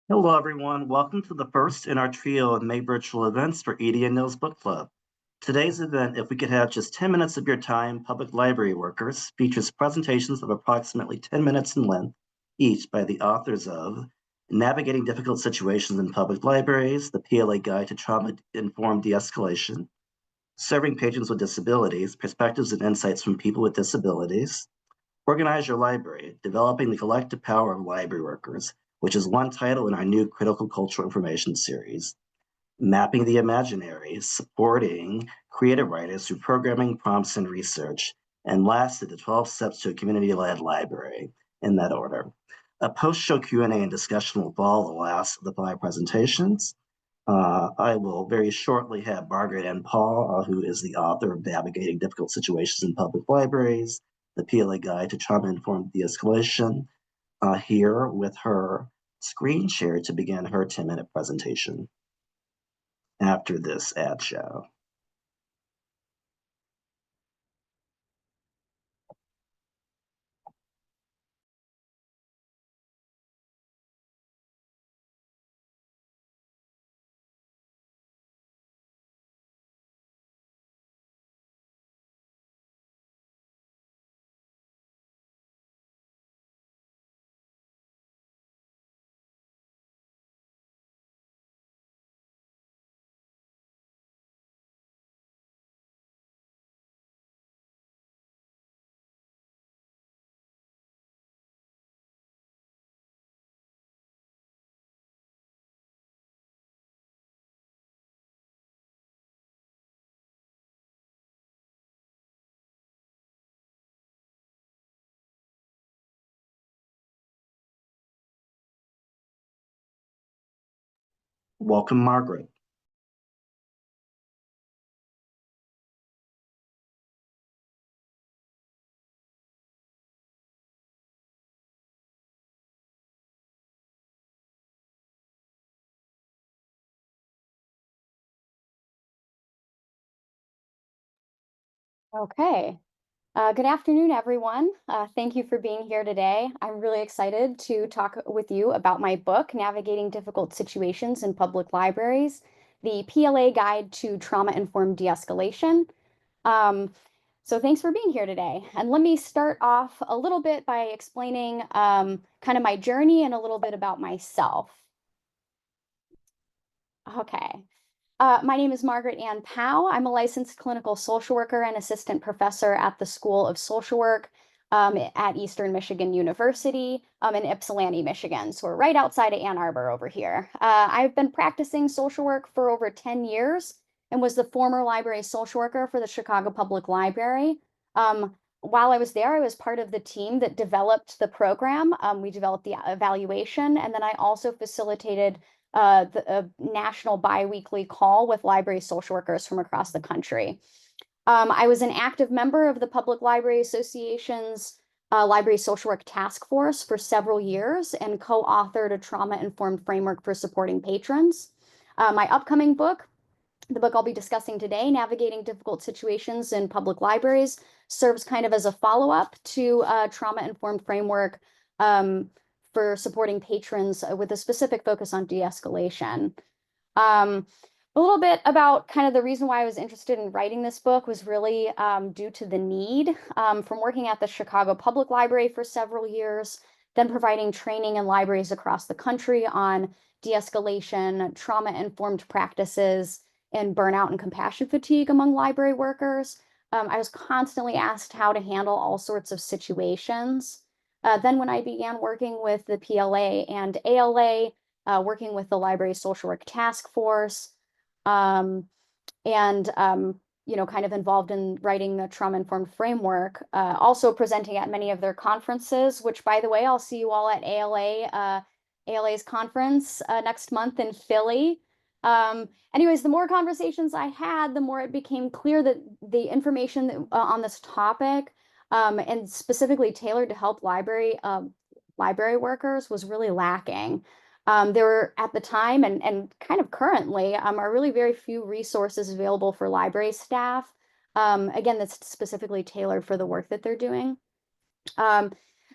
Hello, everyone. Welcome to the first in our trio of May virtual events for Edie and Neal's Book Club. Today's event, if we could have just 10 minutes of your time, public library workers, features presentations of approximately 10 minutes in length, each by the authors of Navigating Difficult Situations in Public Libraries, the PLA Guide to Trauma-Informed De-Escalation, Serving Patrons with Disabilities, Perspectives and Insights from People with Disabilities, Organize Your Library, Developing the Collective Power of Library Workers, which is one title in our new Critical Cultural Information series. Mapping the Imaginary, Supporting Creative Writers Through Programming, Prompts, and Research. And lastly, the 12 Steps to a Community-Led Library, in that order. A post-show Q&A and discussion will follow the last of the 5 presentations. I will very shortly have Margaret and Paauw, who is the author of Navigating Difficult Situations in Public Libraries, the PLA Guide to Trauma-Informed De-Escalation, here with her screen share to begin her 10-minute presentation after this ad show. Welcome, Margaret. Okay. Good afternoon, everyone. Thank you for being here today. I'm really excited to talk with you about my book, Navigating Difficult Situations in Public Libraries, the PLA Guide to Trauma-Informed De-Escalation. So thanks for being here today. And let me start off a little bit by explaining kind of my journey and a little bit about myself. Okay. My name is Margaret Ann Paauw. I'm a licensed clinical social worker and assistant professor at the School of Social Work at Eastern Michigan University in Ypsilanti, Michigan. So we're right outside of Ann Arbor over here. I've been practicing social work for over 10 years and was the former library social worker for the Chicago Public Library. While I was there, I was part of the team that developed the program. We developed the evaluation, and then I also facilitated the national biweekly call with library social workers from across the country. I was an active member of the Public Library Association's Library Social Work Task Force for several years and co-authored a trauma-informed framework for supporting patrons. My upcoming book, the book I'll be discussing today, Navigating Difficult Situations in Public Libraries, serves kind of as a follow-up to a trauma-informed framework for supporting patrons with a specific focus on de-escalation. A little bit about kind of the reason why I was interested in writing this book was really due to the need from working at the Chicago Public Library for several years, then providing training in libraries across the country on de-escalation, trauma-informed practices, and burnout and compassion fatigue among library workers. I was constantly asked how to handle all sorts of situations. Then when I began working with the PLA and ALA, working with the Library Social Work Task Force, and kind of involved in writing the trauma-informed framework, also presenting at many of their conferences, which, by the way, I'll see you all at ALA's conference next month in Philly. Anyways, the more conversations I had, the more it became clear that the information on this topic and specifically tailored to help library workers was really lacking. There were at the time and kind of currently are really very few resources available for library staff. Again, that's specifically tailored for the work that they're doing.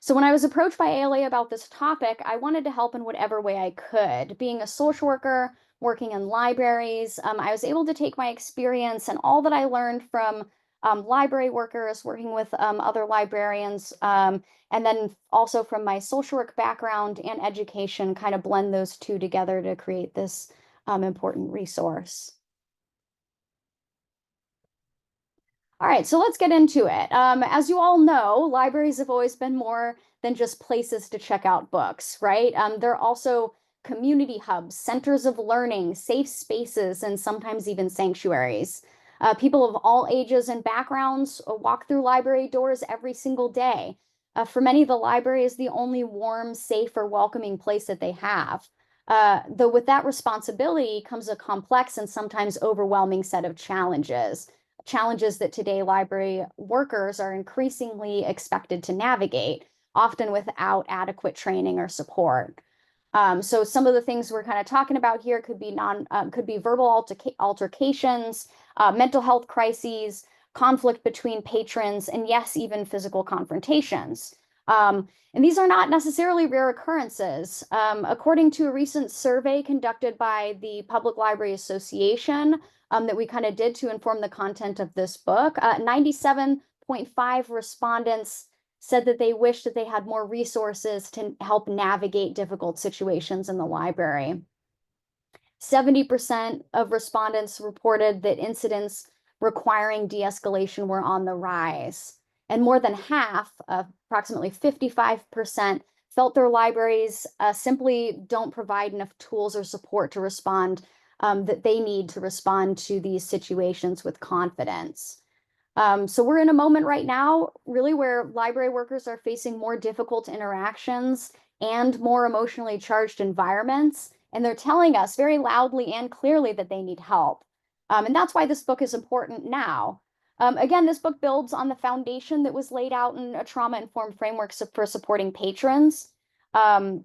So when I was approached by ALA about this topic, I wanted to help in whatever way I could. Being a social worker, working in libraries, I was able to take my experience and all that I learned from library workers, working with other librarians, and then also from my social work background and education, kind of blend those two together to create this important resource. All right, so let's get into it. As you all know, libraries have always been more than just places to check out books, right? They're also community hubs, centers of learning, safe spaces, and sometimes even sanctuaries. People of all ages and backgrounds walk through library doors every single day. For many, the library is the only warm, safe, or welcoming place that they have. Though with that responsibility comes a complex and sometimes overwhelming set of challenges that today library workers are increasingly expected to navigate, often without adequate training or support. So some of the things we're kind of talking about here could be verbal altercations, mental health crises, conflict between patrons, and yes, even physical confrontations. And these are not necessarily rare occurrences. According to a recent survey conducted by the Public Library Association, that we kind of did to inform the content of this book, 97.5 respondents said that they wish that they had more resources to help navigate difficult situations in the library. 70% of respondents reported that incidents requiring de-escalation were on the rise. And more than half, approximately 55%, felt their libraries simply don't provide enough tools or support to respond that they need to respond to these situations with confidence. So we're in a moment right now, really, where library workers are facing more difficult interactions and more emotionally charged environments. And they're telling us very loudly and clearly that they need help. And that's why this book is important now. Again, this book builds on the foundation that was laid out in a trauma-informed framework for supporting patrons,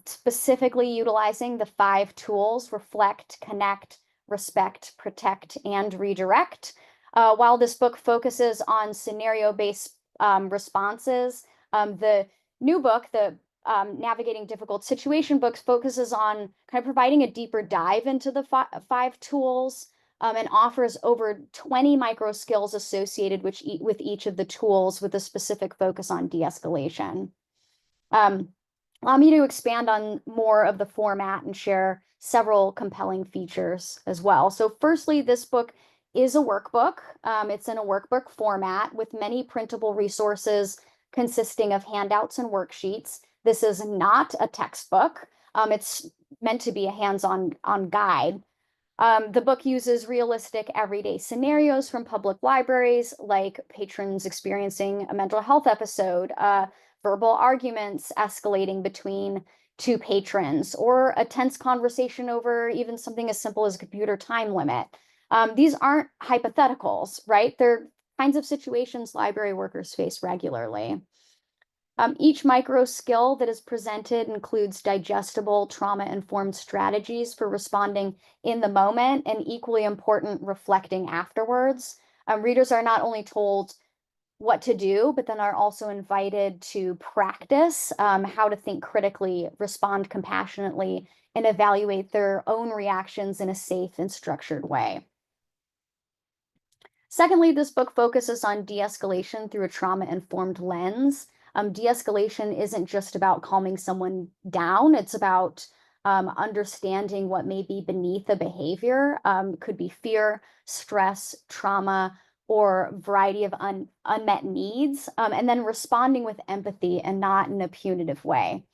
specifically utilizing the 5 tools: reflect, connect, respect, protect, and redirect. While this book focuses on scenario-based responses, the new book, the Navigating Difficult Situation books, focuses on kind of providing a deeper dive into the 5 tools, and offers over 20 micro skills associated with each of the tools, with a specific focus on de-escalation. Allow me to expand on more of the format and share several compelling features as well. So firstly, this book is a workbook. It's in a workbook format with many printable resources consisting of handouts and worksheets. This is not a textbook. It's meant to be a hands-on guide. The book uses realistic everyday scenarios from public libraries, like patrons experiencing a mental health episode, verbal arguments escalating between 2 patrons, or a tense conversation over even something as simple as a computer time limit. These aren't hypotheticals, right? They're kinds of situations library workers face regularly. Each micro skill that is presented includes digestible, trauma-informed strategies for responding in the moment, and equally important, reflecting afterwards. Readers are not only told what to do, but then are also invited to practice how to think critically, respond compassionately, and evaluate their own reactions in a safe and structured way. Secondly, this book focuses on de-escalation through a trauma-informed lens. De-escalation isn't just about calming someone down. It's about understanding what may be beneath a behavior. Could be fear, stress, trauma, or a variety of unmet needs, and then responding with empathy and not in a punitive way.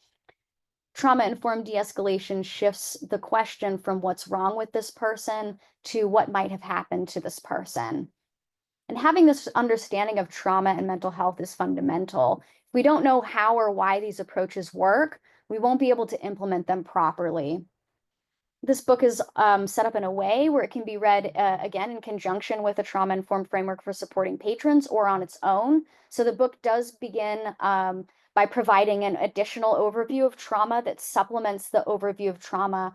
Trauma-informed de-escalation shifts the question from what's wrong with this person to what might have happened to this person. And having this understanding of trauma and mental health is fundamental. If we don't know how or why these approaches work, we won't be able to implement them properly. This book is set up in a way where it can be read, again, in conjunction with a trauma-informed framework for supporting patrons or on its own. So the book does begin by providing an additional overview of trauma that supplements the overview of trauma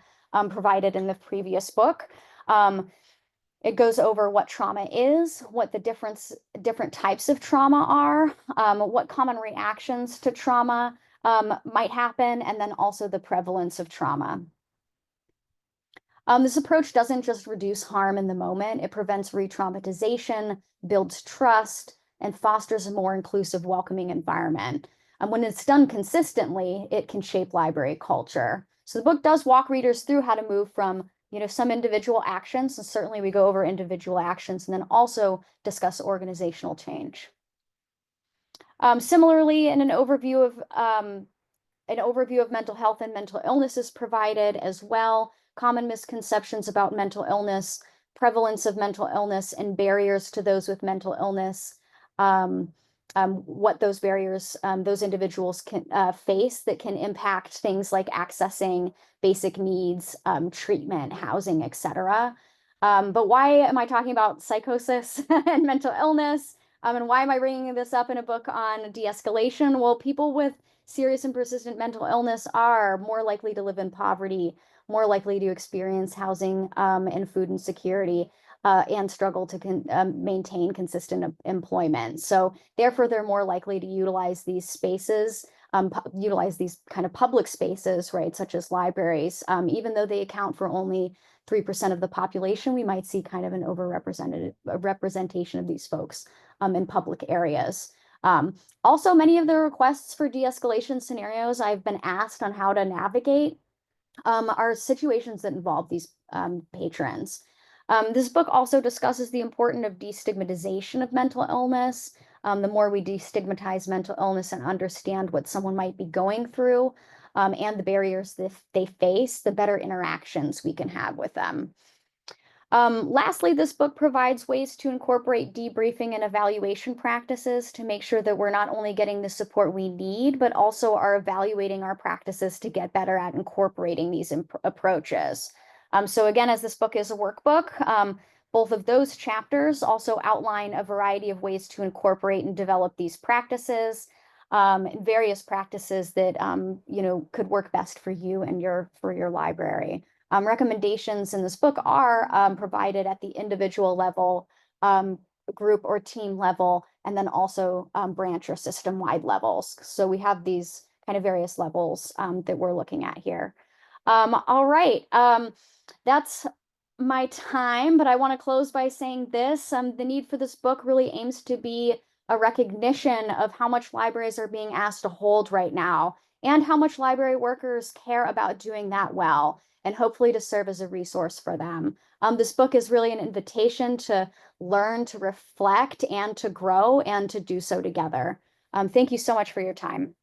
provided in the previous book. It goes over what trauma is, what the different types of trauma are, what common reactions to trauma might happen, and then also the prevalence of trauma. This approach doesn't just reduce harm in the moment, it prevents re-traumatization, builds trust, and fosters a more inclusive, welcoming environment. When it's done consistently, it can shape library culture. So the book does walk readers through how to move from, some individual actions, and certainly we go over individual actions, and then also discuss organizational change. Similarly, in an overview of mental health and mental illness is provided as well. Common misconceptions about mental illness, prevalence of mental illness, and barriers to those with mental illness. What those barriers those individuals can face that can impact things like accessing basic needs, treatment, housing, etc. But why am I talking about psychosis and mental illness? And why am I bringing this up in a book on de-escalation? Well, people with serious and persistent mental illness are more likely to live in poverty, more likely to experience housing and food insecurity, and struggle to maintain consistent employment. So therefore, they're more likely to utilize these spaces, utilize these kind of public spaces, right, such as libraries. Even though they account for only 3% of the population, we might see kind of an overrepresented representation of these folks in public areas. Also, many of the requests for de-escalation scenarios I've been asked on how to navigate are situations that involve these patrons. This book also discusses the importance of destigmatization of mental illness. The more we destigmatize mental illness and understand what someone might be going through and the barriers that they face, the better interactions we can have with them. Lastly, this book provides ways to incorporate debriefing and evaluation practices to make sure that we're not only getting the support we need, but also are evaluating our practices to get better at incorporating these approaches. So again, as this book is a workbook, both of those chapters also outline a variety of ways to incorporate and develop these practices, various practices that could work best for you and for your library. Recommendations in this book are provided at the individual level, group or team level, and then also branch or system-wide levels. So we have these kind of various levels that we're looking at here. All right, that's my time, but I want to close by saying this. The need for this book really aims to be a recognition of how much libraries are being asked to hold right now and how much library workers care about doing that well, and hopefully to serve as a resource for them. This book is really an invitation to learn, to reflect, and to grow, and to do so together. Thank you so much for your time.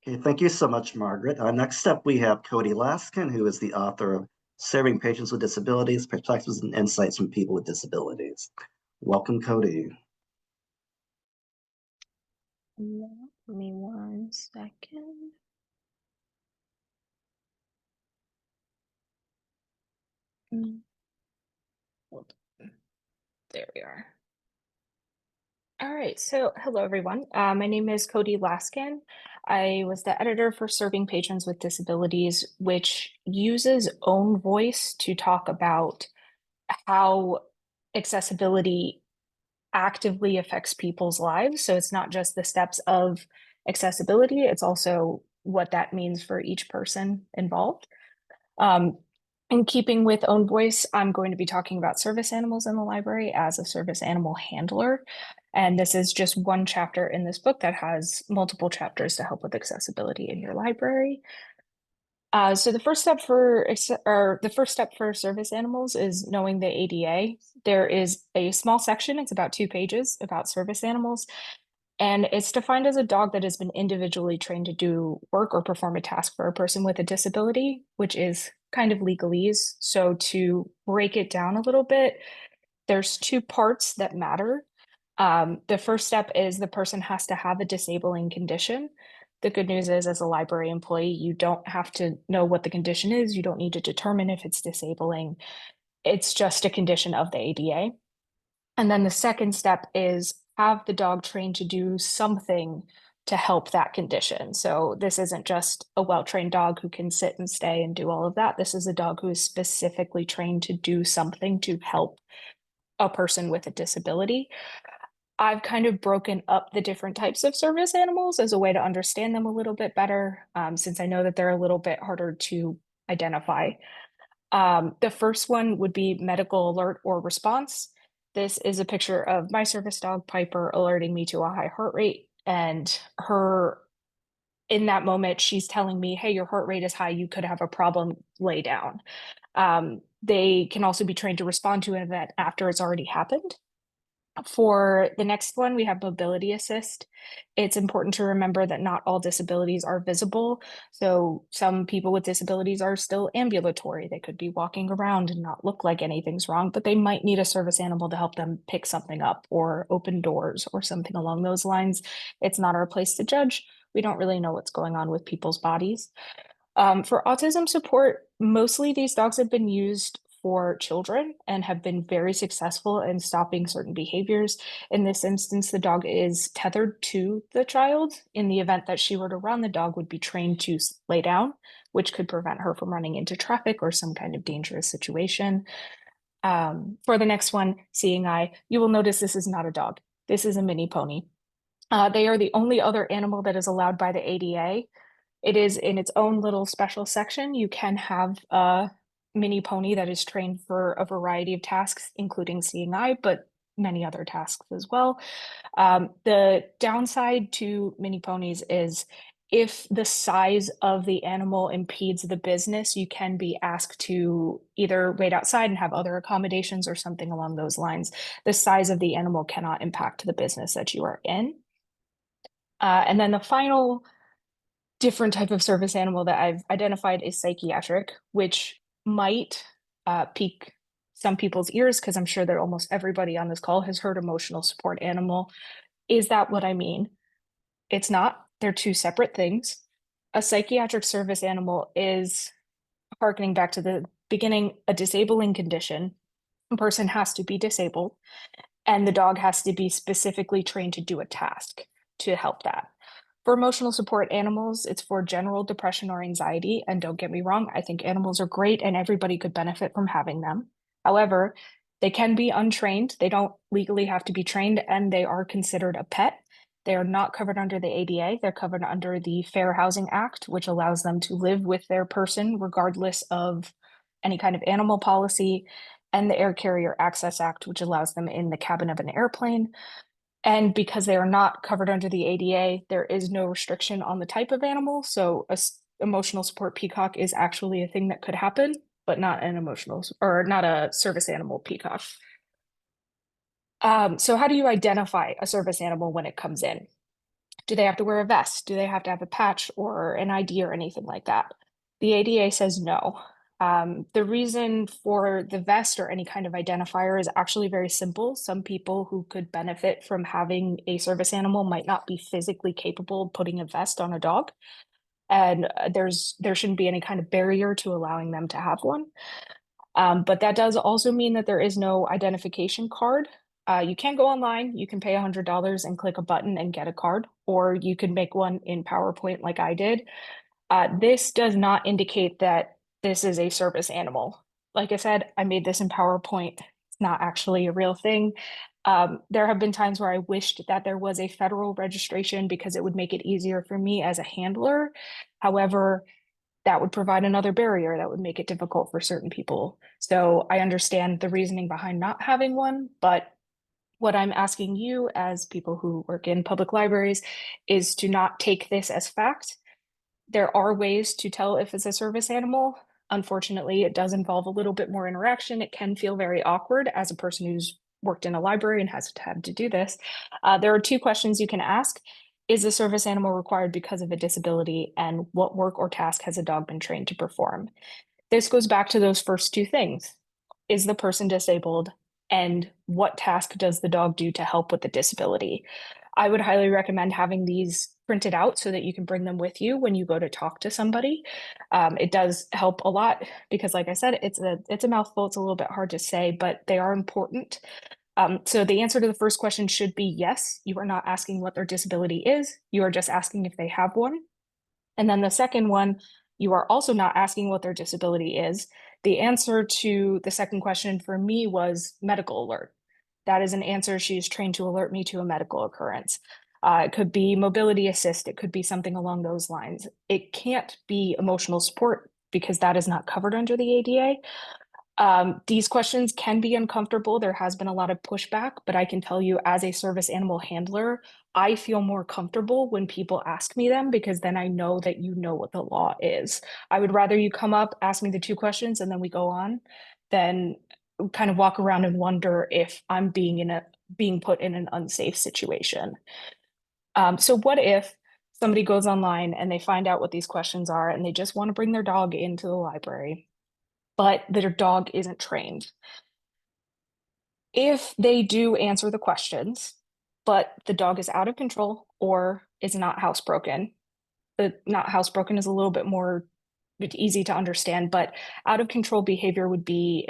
Okay, thank you so much, Margaret. Next up, we have Kodi Laskin, who is the author of Serving Patients with Disabilities, Perspectives and Insights from People with Disabilities. Welcome, Kodi. Give me 1 second. Hold on. There we are. All right, so hello everyone. My name is Kodi Laskin. I was the editor for Serving Patrons with Disabilities, which uses own voice to talk about how accessibility actively affects people's lives. So it's not just the steps of accessibility, it's also what that means for each person involved. In keeping with own voice, I'm going to be talking about service animals in the library as a service animal handler. And this is just one chapter in this book that has multiple chapters to help with accessibility in your library. So the first step for service animals is knowing the ADA. There is a small section, it's about 2 pages, about service animals. And it's defined as a dog that has been individually trained to do work or perform a task for a person with a disability, which is kind of legalese. So to break it down a little bit, there's 2 parts that matter. The first step is the person has to have a disabling condition. The good news is, as a library employee, you don't have to know what the condition is. You don't need to determine if it's disabling. It's just a condition of the ADA. And then the second step is have the dog trained to do something to help that condition. So this isn't just a well-trained dog who can sit and stay and do all of that. This is a dog who is specifically trained to do something to help a person with a disability. I've kind of broken up the different types of service animals as a way to understand them a little bit better, since I know that they're a little bit harder to identify. The first one would be medical alert or response. This is a picture of my service dog, Piper, alerting me to a high heart rate. And her, in that moment, she's telling me, hey, your heart rate is high. You could have a problem, lay down. They can also be trained to respond to an event after it's already happened. For the next one, we have mobility assist. It's important to remember that not all disabilities are visible. So some people with disabilities are still ambulatory. They could be walking around and not look like anything's wrong, but they might need a service animal to help them pick something up or open doors or something along those lines. It's not our place to judge. We don't really know what's going on with people's bodies. For autism support, mostly these dogs have been used for children and have been very successful in stopping certain behaviors. In this instance, the dog is tethered to the child. In the event that she were to run, the dog would be trained to lay down, which could prevent her from running into traffic or some kind of dangerous situation. For the next one, seeing eye, you will notice this is not a dog. This is a mini pony. They are the only other animal that is allowed by the ADA. It is in its own little special section. You can have a mini pony that is trained for a variety of tasks, including seeing eye, but many other tasks as well. The downside to mini ponies is if the size of the animal impedes the business, you can be asked to either wait outside and have other accommodations or something along those lines. The size of the animal cannot impact the business that you are in. And then the final different type of service animal that I've identified is psychiatric, which might pique some people's ears because I'm sure that almost everybody on this call has heard emotional support animal. Is that what I mean? It's not. They're two separate things. A psychiatric service animal is, harkening back to the beginning, a disabling condition. A person has to be disabled, and the dog has to be specifically trained to do a task to help that. For emotional support animals, it's for general depression or anxiety. And don't get me wrong, I think animals are great and everybody could benefit from having them. However, they can be untrained. They don't legally have to be trained, and they are considered a pet. They are not covered under the ADA. They're covered under the Fair Housing Act, which allows them to live with their person regardless of any kind of animal policy, and the Air Carrier Access Act, which allows them in the cabin of an airplane. And because they are not covered under the ADA, there is no restriction on the type of animal. So a emotional support peacock is actually a thing that could happen, but not an emotional or not a service animal peacock. So how do you identify a service animal when it comes in? Do they have to wear a vest? Do they have to have a patch or an ID or anything like that? The ADA says no. The reason for the vest or any kind of identifier is actually very simple. Some people who could benefit from having a service animal might not be physically capable of putting a vest on a dog. And there shouldn't be any kind of barrier to allowing them to have one. But that does also mean that there is no identification card. You can go online, you can pay $100 and click a button and get a card, or you can make one in PowerPoint like I did. This does not indicate that this is a service animal. Like I said, I made this in PowerPoint. It's not actually a real thing. There have been times where I wished that there was a federal registration because it would make it easier for me as a handler. However, that would provide another barrier that would make it difficult for certain people. So I understand the reasoning behind not having one, but what I'm asking you as people who work in public libraries is to not take this as fact. There are ways to tell if it's a service animal. Unfortunately, it does involve a little bit more interaction. It can feel very awkward as a person who's worked in a library and has had to do this. There are two questions you can ask. Is the service animal required because of a disability, and what work or task has a dog been trained to perform? This goes back to those first two things. Is the person disabled, and what task does the dog do to help with the disability? I would highly recommend having these printed out so that you can bring them with you when you go to talk to somebody. It does help a lot because, like I said, it's a mouthful. It's a little bit hard to say, but they are important. So the answer to the first question should be yes. You are not asking what their disability is. You are just asking if they have one. And then the second one, you are also not asking what their disability is. The answer to the second question for me was medical alert. That is an answer she's trained to alert me to a medical occurrence. It could be mobility assist. It could be something along those lines. It can't be emotional support because that is not covered under the ADA. These questions can be uncomfortable. There has been a lot of pushback, but I can tell you as a service animal handler, I feel more comfortable when people ask me them because then I know that you know what the law is. I would rather you come up, ask me the two questions, and then we go on than kind of walk around and wonder if I'm being put in an unsafe situation. So what if somebody goes online and they find out what these questions are and they just want to bring their dog into the library, but their dog isn't trained? If they do answer the questions, but the dog is out of control or is not housebroken, the not housebroken is a little bit more easy to understand, but out of control behavior would be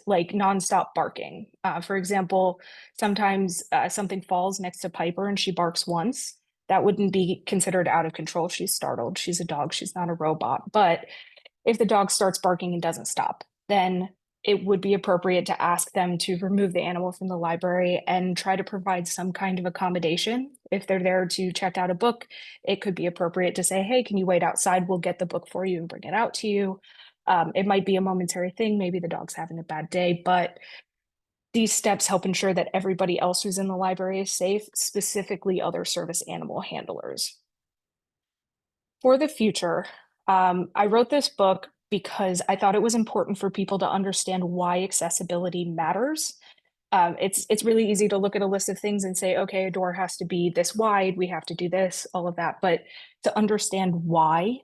like nonstop barking. For example, sometimes something falls next to Piper and she barks once. That wouldn't be considered out of control. She's startled. She's a dog. She's not a robot. But if the dog starts barking and doesn't stop, then it would be appropriate to ask them to remove the animal from the library and try to provide some kind of accommodation. If they're there to check out a book, it could be appropriate to say, hey, can you wait outside? We'll get the book for you and bring it out to you. It might be a momentary thing. Maybe the dog's having a bad day, but these steps help ensure that everybody else who's in the library is safe, specifically other service animal handlers. For the future, I wrote this book because I thought it was important for people to understand why accessibility matters. It's really easy to look at a list of things and say, okay, a door has to be this wide, we have to do this, all of that. But to understand why,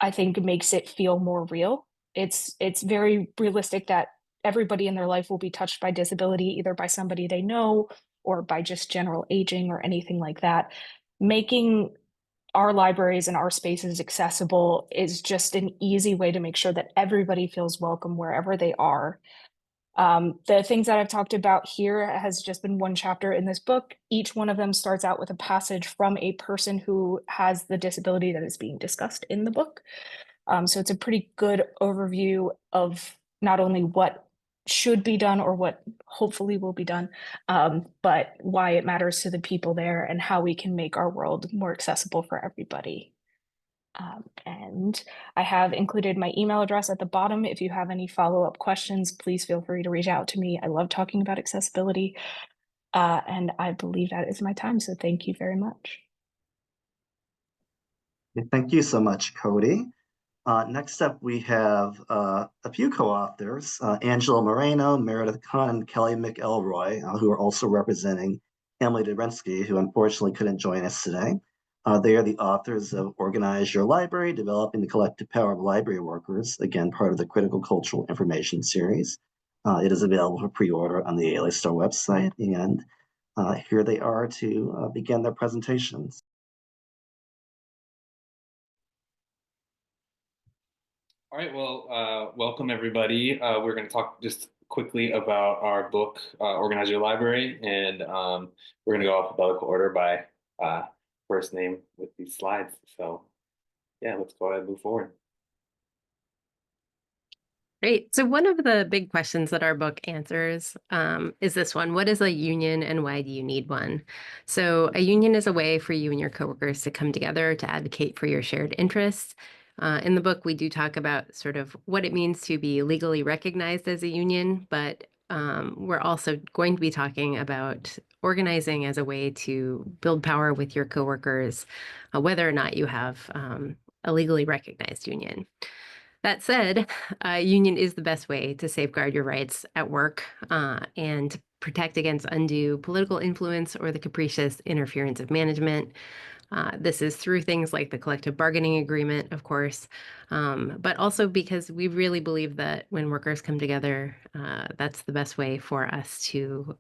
I think makes it feel more real. It's very realistic that everybody in their life will be touched by disability, either by somebody they know or by just general aging or anything like that. Making our libraries and our spaces accessible is just an easy way to make sure that everybody feels welcome wherever they are. The things that I've talked about here has just been one chapter in this book. Each one of them starts out with a passage from a person who has the disability that is being discussed in the book. So it's a pretty good overview of not only what should be done or what hopefully will be done, but why it matters to the people there and how we can make our world more accessible for everybody. And I have included my email address at the bottom. If you have any follow-up questions, please feel free to reach out to me. I love talking about accessibility. And I believe that is my time. So thank you very much. Thank you so much, Kodi. Next up, we have a few co-authors, Angelo Moreno, Meredith, Kahn, and Kelly McElroy, who are also representing Emily Derensky, who unfortunately couldn't join us today. They are the authors of Organize Your Library, Developing the Collective Power of Library Workers, again, part of the Critical Cultural Information series. It is available for pre-order on the ALA Store website, and here they are to begin their presentations. All right, well, welcome everybody. We're going to talk just quickly about our book, Organize Your Library, and we're going to go alphabetical order by first name with these slides. So yeah, let's go ahead and move forward. Great. So one of the big questions that our book answers is this one: what is a union and why do you need one? So a union is a way for you and your coworkers to come together to advocate for your shared interests. In the book, we do talk about sort of what it means to be legally recognized as a union, but we're also going to be talking about organizing as a way to build power with your coworkers, whether or not you have a legally recognized union. That said, a union is the best way to safeguard your rights at work and protect against undue political influence or the capricious interference of management. This is through things like the collective bargaining agreement, of course, but also because we really believe that when workers come together, that's the best way for us to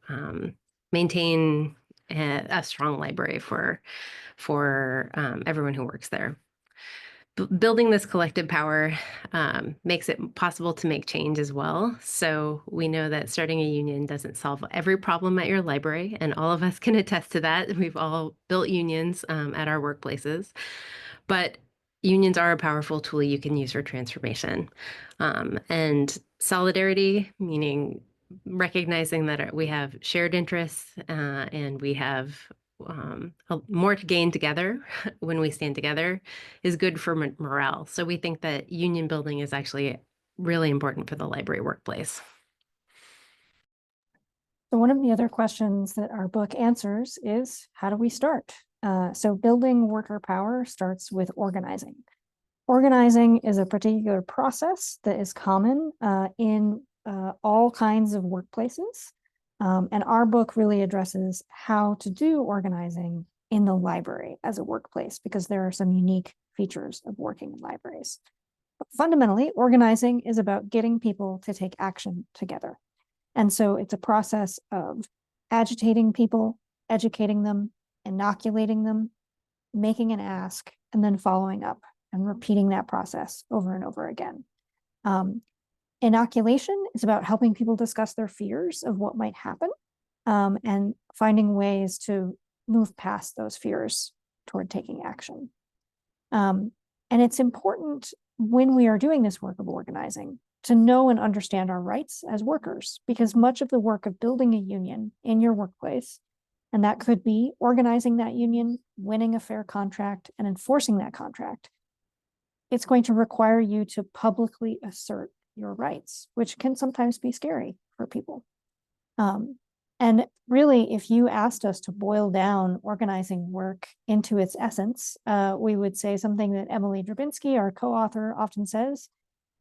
maintain a strong library for everyone who works there. building this collective power makes it possible to make change as well. So we know that starting a union doesn't solve every problem at your library, and all of us can attest to that. We've all built unions at our workplaces, but unions are a powerful tool you can use for transformation. And solidarity, meaning recognizing that we have shared interests and we have more to gain together when we stand together, is good for morale. So we think that union building is actually really important for the library workplace. So one of the other questions that our book answers is, how do we start? So building worker power starts with organizing. Organizing is a particular process that is common in all kinds of workplaces. And our book really addresses how to do organizing in the library as a workplace, because there are some unique features of working in libraries. But fundamentally, organizing is about getting people to take action together. And so it's a process of agitating people, educating them, inoculating them, making an ask, and then following up and repeating that process over and over again. Inoculation is about helping people discuss their fears of what might happen and finding ways to move past those fears toward taking action. And it's important when we are doing this work of organizing to know and understand our rights as workers, because much of the work of building a union in your workplace, and that could be organizing that union, winning a fair contract, and enforcing that contract, it's going to require you to publicly assert your rights, which can sometimes be scary for people. And really, if you asked us to boil down organizing work into its essence, we would say something that Emily Drabinski, our co-author, often says: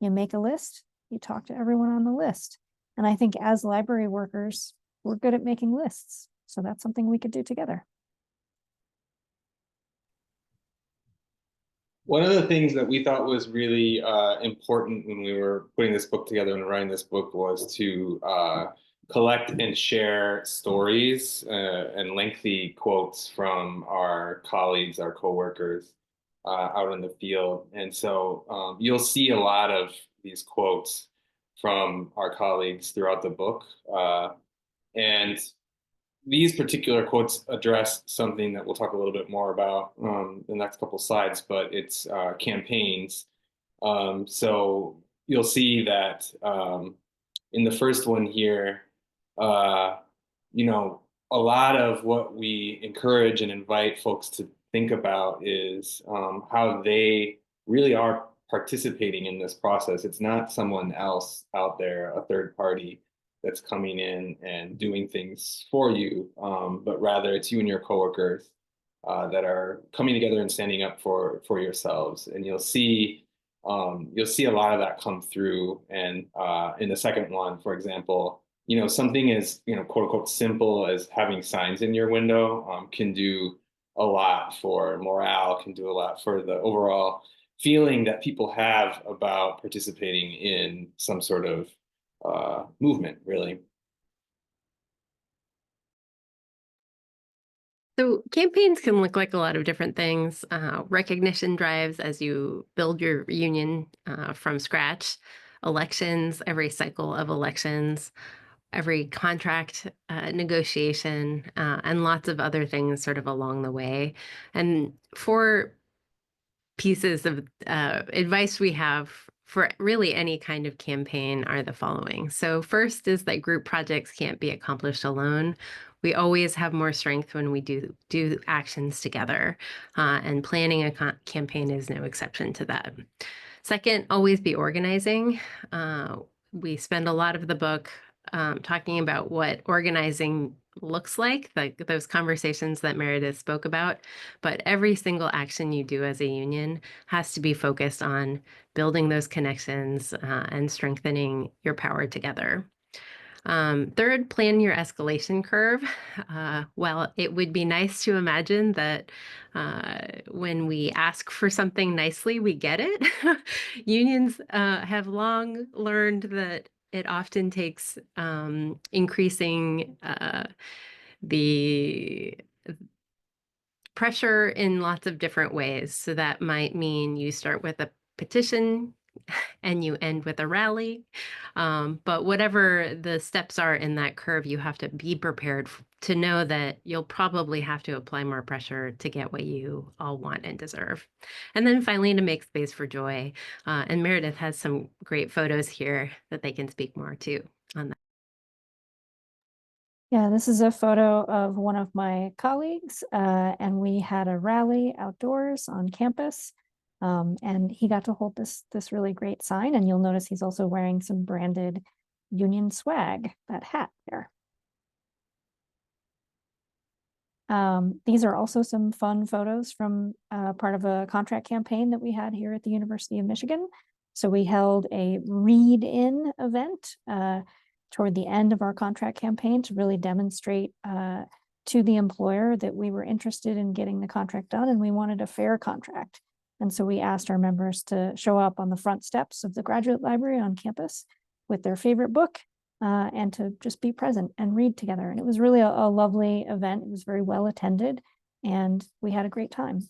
you make a list, you talk to everyone on the list. And I think as library workers, we're good at making lists. So that's something we could do together. One of the things that we thought was really important when we were putting this book together and writing this book was to collect and share stories and lengthy quotes from our colleagues, our coworkers out in the field. And so you'll see a lot of these quotes from our colleagues throughout the book. And these particular quotes address something that we'll talk a little bit more about the next couple slides, but it's campaigns. So you'll see that in the first one here, you know, a lot of what we encourage and invite folks to think about is how they really are participating in this process. It's not someone else out there, a third party, that's coming in and doing things for you, but rather it's you and your coworkers that are coming together and standing up for yourselves. And you'll see a lot of that come through. And in the second one, for example, you know, something as, you know, quote unquote simple as having signs in your window can do a lot for morale, can do a lot for the overall feeling that people have about participating in some sort of movement, really. So campaigns can look like a lot of different things. Recognition drives as you build your union from scratch, elections, every cycle of elections, every contract negotiation, and lots of other things sort of along the way. And for pieces of advice we have for really any kind of campaign are the following. So first is that group projects can't be accomplished alone. We always have more strength when we do actions together, and planning a campaign is no exception to that. Second, always be organizing. We spend a lot of the book talking about what organizing looks like those conversations that Meredith spoke about, but every single action you do as a union has to be focused on building those connections and strengthening your power together. Third, plan your escalation curve. Well, it would be nice to imagine that when we ask for something nicely, we get it. Unions have long learned that it often takes increasing the pressure in lots of different ways. So that might mean you start with a petition and you end with a rally. But whatever the steps are in that curve, you have to be prepared to know that you'll probably have to apply more pressure to get what you all want and deserve. And then finally, to make space for joy. And Meredith has some great photos here that they can speak more to on that. Yeah, this is a photo of one of my colleagues, and we had a rally outdoors on campus, and he got to hold this really great sign, and you'll notice he's also wearing some branded union swag, that hat there. These are also some fun photos from part of a contract campaign that we had here at the University of Michigan. So we held a read-in event toward the end of our contract campaign to really demonstrate to the employer that we were interested in getting the contract done and we wanted a fair contract. And so we asked our members to show up on the front steps of the graduate library on campus with their favorite book and to just be present and read together. And it was really a lovely event. It was very well attended and we had a great time.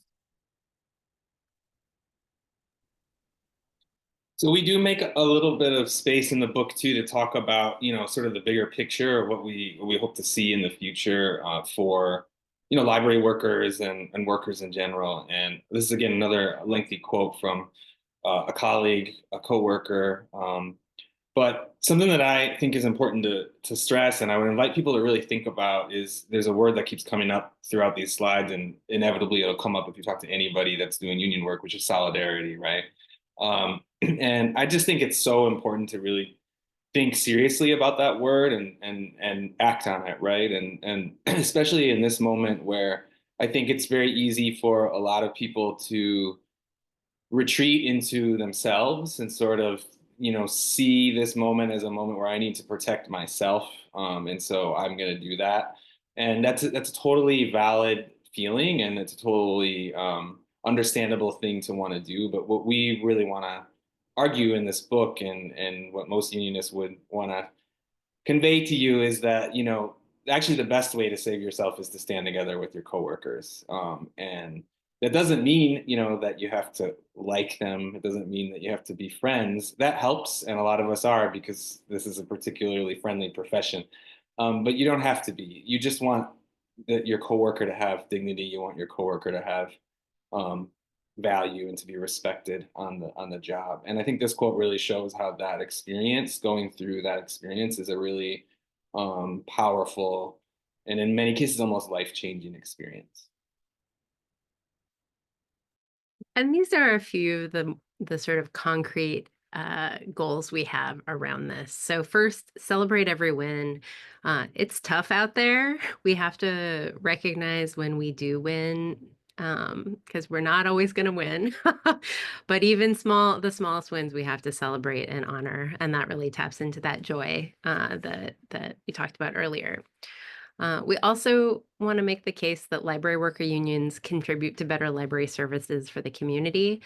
So we do make a little bit of space in the book too to talk about, sort of the bigger picture of what we hope to see in the future for, library workers and workers in general. And this is again another lengthy quote from a colleague, a coworker. But something that I think is important to stress, and I would invite people to really think about, is there's a word that keeps coming up throughout these slides, and inevitably it'll come up if you talk to anybody that's doing union work, which is solidarity, right? And I just think it's so important to really think seriously about that word and act on it, right? And especially in this moment where I think it's very easy for a lot of people to retreat into themselves and sort of, see this moment as a moment where I need to protect myself. And so I'm going to do that. And that's a totally valid feeling. And it's a totally understandable thing to want to do. But what we really want to argue in this book and what most unionists would want to convey to you is that, actually the best way to save yourself is to stand together with your coworkers. And that doesn't mean, that you have to like them. It doesn't mean that you have to be friends. That helps, and a lot of us are because this is a particularly friendly profession. But you don't have to be. You just want your coworker to have dignity. You want your coworker to have value and to be respected on the job. And I think this quote really shows how that experience, going through that experience, is a really powerful and in many cases almost life-changing experience. And these are a few of the sort of concrete goals we have around this. So first, celebrate every win. It's tough out there. We have to recognize when we do win, because we're not always going to win. But even the smallest wins, we have to celebrate and honor. And that really taps into that joy that we talked about earlier. We also want to make the case that library worker unions contribute to better library services for the community.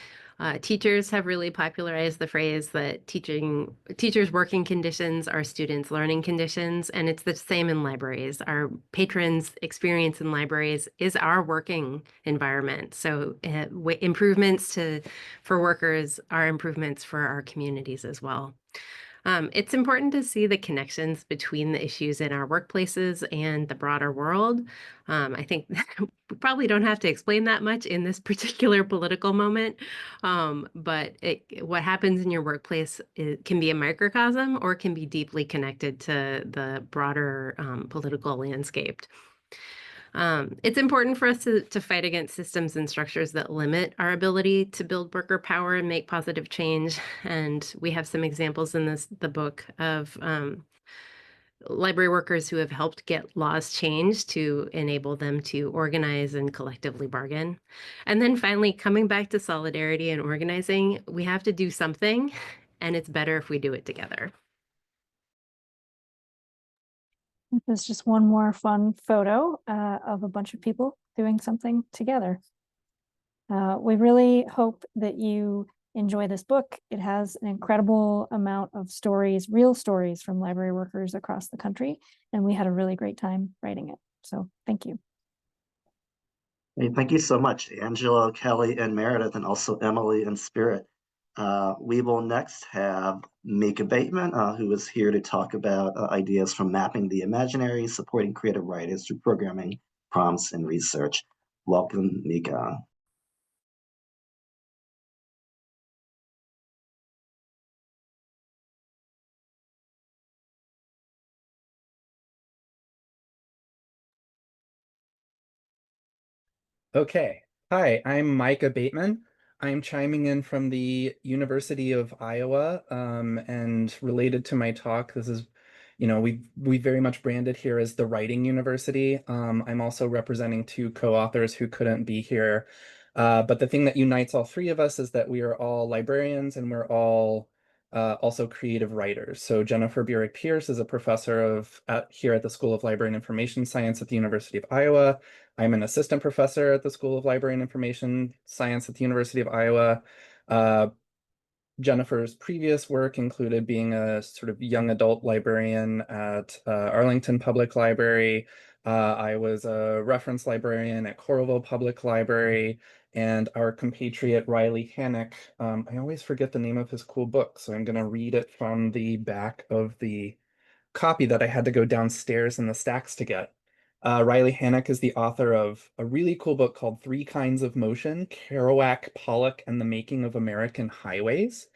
Teachers have really popularized the phrase that teachers' working conditions are students' learning conditions, and it's the same in libraries. Our patrons' experience in libraries is our working environment. So improvements for workers are improvements for our communities as well. It's important to see the connections between the issues in our workplaces and the broader world. I think we probably don't have to explain that much in this particular political moment, but what happens in your workplace can be a microcosm or can be deeply connected to the broader political landscape. It's important for us to fight against systems and structures that limit our ability to build worker power and make positive change. And we have some examples in the book of library workers who have helped get laws changed to enable them to organize and collectively bargain. And then finally, coming back to solidarity and organizing, we have to do something, and it's better if we do it together. This is just one more fun photo of a bunch of people doing something together. We really hope that you enjoy this book. It has an incredible amount of stories, real stories from library workers across the country, and we had a really great time writing it. So thank you. Hey, thank you so much, Angelo, Kelly, and Meredith, and also Emily and Spirit. We will next have Micah Bateman, who is here to talk about ideas from mapping the imaginary, supporting creative writers through programming, prompts, and research. Welcome, Micah. Okay. Hi, I'm Micah Bateman. I'm chiming in from the University of Iowa, and related to my talk, this is, we very much branded here as the Writing University. I'm also representing two co-authors who couldn't be here. But the thing that unites all three of us is that we are all librarians and we're all also creative writers. So Jennifer Burek-Pierce is a professor here at the School of Library and Information Science at the University of Iowa. I'm an assistant professor at the School of Library and Information Science at the University of Iowa. Jennifer's previous work included being a sort of young adult librarian at Arlington Public Library. I was a reference librarian at Coralville Public Library, and our compatriot Riley Hannock, I always forget the name of his cool book, so I'm going to read it from the back of the copy that I had to go downstairs in the stacks to get. Riley Hannock is the author of a really cool book called Three Kinds of Motion, Kerouac, Pollock, and the Making of American Highways.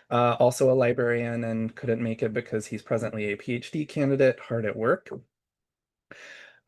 Also a librarian and couldn't make it because he's presently a PhD candidate, hard at work.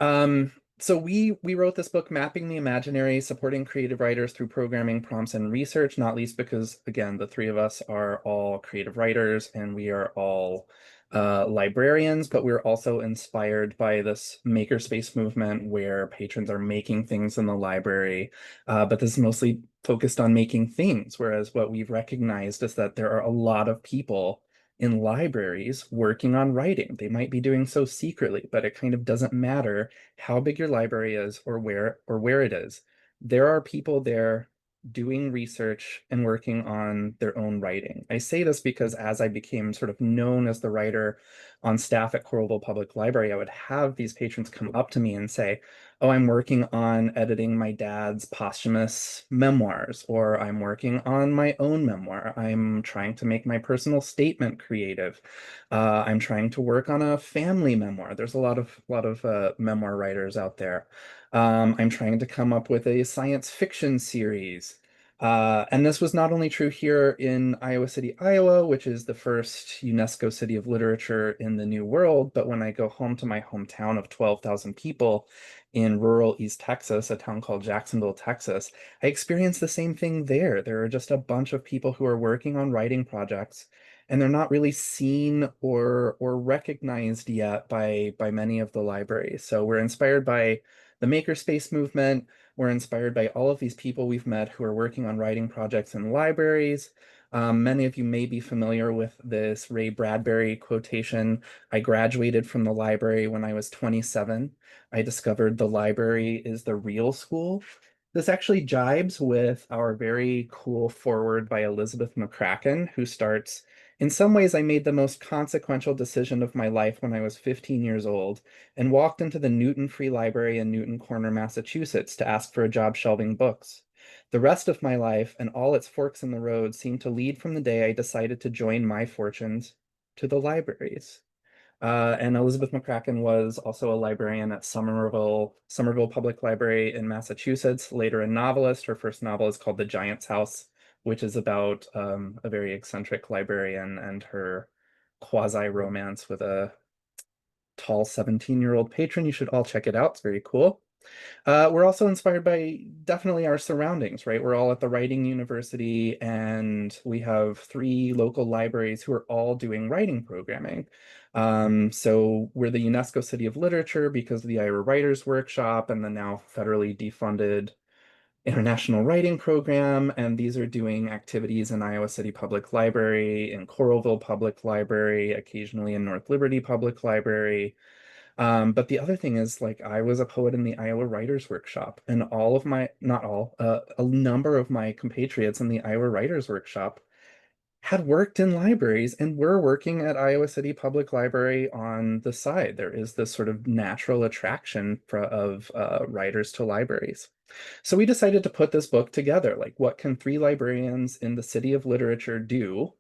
So we wrote this book, Mapping the Imaginary, Supporting Creative Writers Through Programming, Prompts, and Research, not least because, again, the three of us are all creative writers and we are all librarians, but we're also inspired by this makerspace movement where patrons are making things in the library, but this is mostly focused on making things, whereas what we've recognized is that there are a lot of people in libraries working on writing. They might be doing so secretly, but it kind of doesn't matter how big your library is or where it is. There are people there doing research and working on their own writing. I say this because as I became sort of known as the writer on staff at Coralville Public Library, I would have these patrons come up to me and say, oh, I'm working on editing my dad's posthumous memoirs, or I'm working on my own memoir. I'm trying to make my personal statement creative. I'm trying to work on a family memoir. There's a lot of memoir writers out there. I'm trying to come up with a science fiction series. And this was not only true here in Iowa City, Iowa, which is the first UNESCO City of Literature in the New World, but when I go home to my hometown of 12,000 people in rural East Texas, a town called Jacksonville, Texas, I experienced the same thing there. There are just a bunch of people who are working on writing projects, and they're not really seen or recognized yet by many of the libraries. So we're inspired by the makerspace movement. We're inspired by all of these people we've met who are working on writing projects in libraries. Many of you may be familiar with this Ray Bradbury quotation. I graduated from the library when I was 27. I discovered the library is the real school. This actually jibes with our very cool foreword by Elizabeth McCracken, who starts, in some ways, I made the most consequential decision of my life when I was 15 years old and walked into the Newton Free Library in Newton Corner, Massachusetts to ask for a job shelving books. The rest of my life and all its forks in the road seemed to lead from the day I decided to join my fortunes to the libraries. And Elizabeth McCracken was also a librarian at Somerville Public Library in Massachusetts, later a novelist. Her first novel is called The Giant's House, which is about a very eccentric librarian and her quasi-romance with a tall 17-year-old patron. You should all check it out. It's very cool. We're also inspired by definitely our surroundings, right? We're all at the Writing University, and we have 3 local libraries who are all doing writing programming. So we're the UNESCO City of Literature because of the Iowa Writers Workshop and the now federally defunded International Writing Program, and these are doing activities in Iowa City Public Library, in Coralville Public Library, occasionally in North Liberty Public Library. But the other thing is, like, I was a poet in the Iowa Writers Workshop, and all of my, not all, a number of my compatriots in the Iowa Writers Workshop had worked in libraries and were working at Iowa City Public Library on the side. There is this sort of natural attraction of writers to libraries. So we decided to put this book together. Like, what can three librarians in the city of literature do?